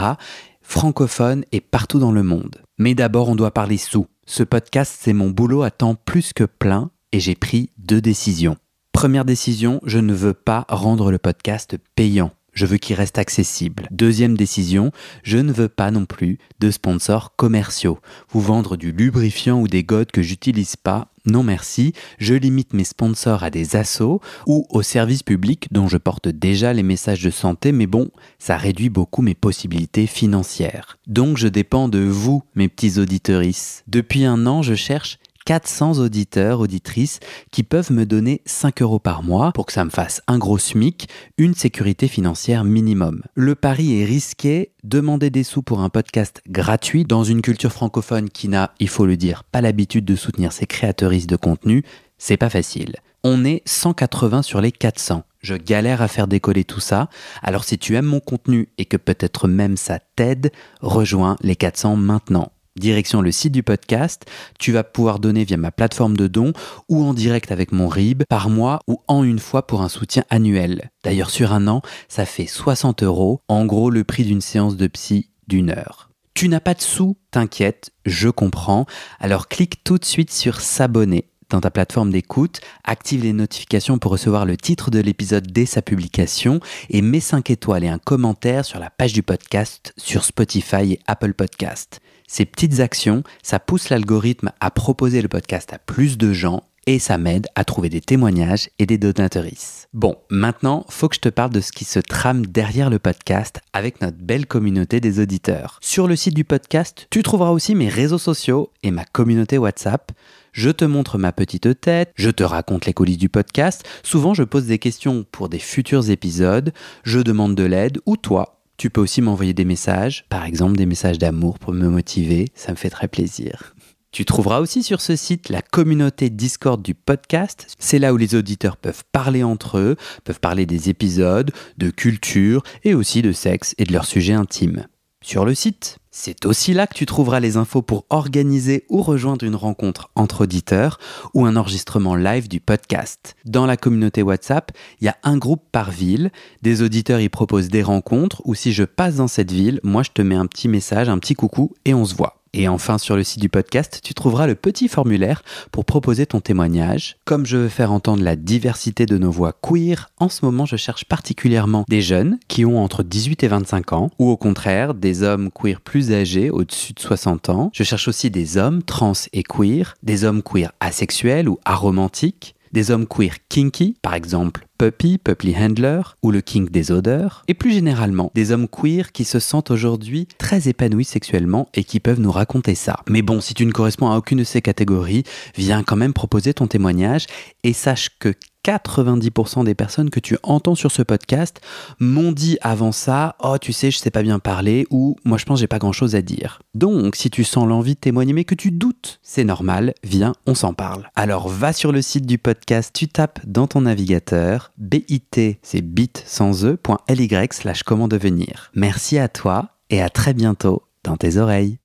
francophones et partout dans le monde. Mais d'abord, on doit parler sous. Ce podcast, c'est mon boulot à temps plus que plein et j'ai pris 2 décisions. Première décision, je ne veux pas rendre le podcast payant. Je veux qu'il reste accessible. Deuxième décision, je ne veux pas non plus de sponsors commerciaux. Vous vendre du lubrifiant ou des godes que j'utilise pas, non merci. Je limite mes sponsors à des assos ou aux services publics dont je porte déjà les messages de santé, mais bon, ça réduit beaucoup mes possibilités financières. Donc je dépends de vous, mes petits auditorices. Depuis 1 an, je cherche 400 auditeurs, auditrices qui peuvent me donner 5 € par mois pour que ça me fasse un gros SMIC, une sécurité financière minimum. Le pari est risqué, demander des sous pour un podcast gratuit dans une culture francophone qui n'a, il faut le dire, pas l'habitude de soutenir ses créatrices de contenu, c'est pas facile. On est 180 sur les 400. Je galère à faire décoller tout ça, alors si tu aimes mon contenu et que peut-être même ça t'aide, rejoins les 400 maintenant. Direction le site du podcast, tu vas pouvoir donner via ma plateforme de dons ou en direct avec mon RIB par mois ou en une fois pour un soutien annuel. D'ailleurs sur 1 an, ça fait 60 €, en gros le prix d'une séance de psy d'1 heure. Tu n'as pas de sous, t'inquiète, je comprends, alors clique tout de suite sur s'abonner dans ta plateforme d'écoute, active les notifications pour recevoir le titre de l'épisode dès sa publication et mets 5 étoiles et un commentaire sur la page du podcast sur Spotify et Apple Podcast. Ces petites actions, ça pousse l'algorithme à proposer le podcast à plus de gens et ça m'aide à trouver des témoignages et des donatrices. Bon, maintenant, faut que je te parle de ce qui se trame derrière le podcast avec notre belle communauté des auditeurs. Sur le site du podcast, tu trouveras aussi mes réseaux sociaux et ma communauté WhatsApp. Je te montre ma petite tête, je te raconte les coulisses du podcast. Souvent, je pose des questions pour des futurs épisodes, je demande de l'aide ou toi. Tu peux aussi m'envoyer des messages, par exemple des messages d'amour pour me motiver, ça me fait très plaisir. Tu trouveras aussi sur ce site la communauté Discord du podcast. C'est là où les auditeurs peuvent parler entre eux, peuvent parler des épisodes, de culture et aussi de sexe et de leurs sujets intimes. Sur le site, c'est aussi là que tu trouveras les infos pour organiser ou rejoindre une rencontre entre auditeurs ou un enregistrement live du podcast. Dans la communauté WhatsApp, il y a un groupe par ville, des auditeurs y proposent des rencontres ou si je passe dans cette ville, moi je te mets un petit message, un petit coucou et on se voit. Et enfin, sur le site du podcast, tu trouveras le petit formulaire pour proposer ton témoignage. Comme je veux faire entendre la diversité de nos voix queer, en ce moment, je cherche particulièrement des jeunes qui ont entre 18 et 25 ans, ou au contraire, des hommes queer plus âgés, au-dessus de 60 ans. Je cherche aussi des hommes trans et queer, des hommes queer asexuels ou aromantiques, des hommes queer kinky, par exemple Puppy, Puppy Handler, ou le kink des odeurs, et plus généralement, des hommes queer qui se sentent aujourd'hui très épanouis sexuellement et qui peuvent nous raconter ça. Mais bon, si tu ne corresponds à aucune de ces catégories, viens quand même proposer ton témoignage et sache que 90% des personnes que tu entends sur ce podcast m'ont dit avant ça « Oh, tu sais, je sais pas bien parler » ou « Moi, je pense que j'ai pas grand-chose à dire ». Donc, si tu sens l'envie de témoigner mais que tu doutes, c'est normal, viens, on s'en parle. Alors, va sur le site du podcast, tu tapes dans ton navigateur bit, c'est bit sans e.ly/comment devenir. Merci à toi et à très bientôt dans tes oreilles.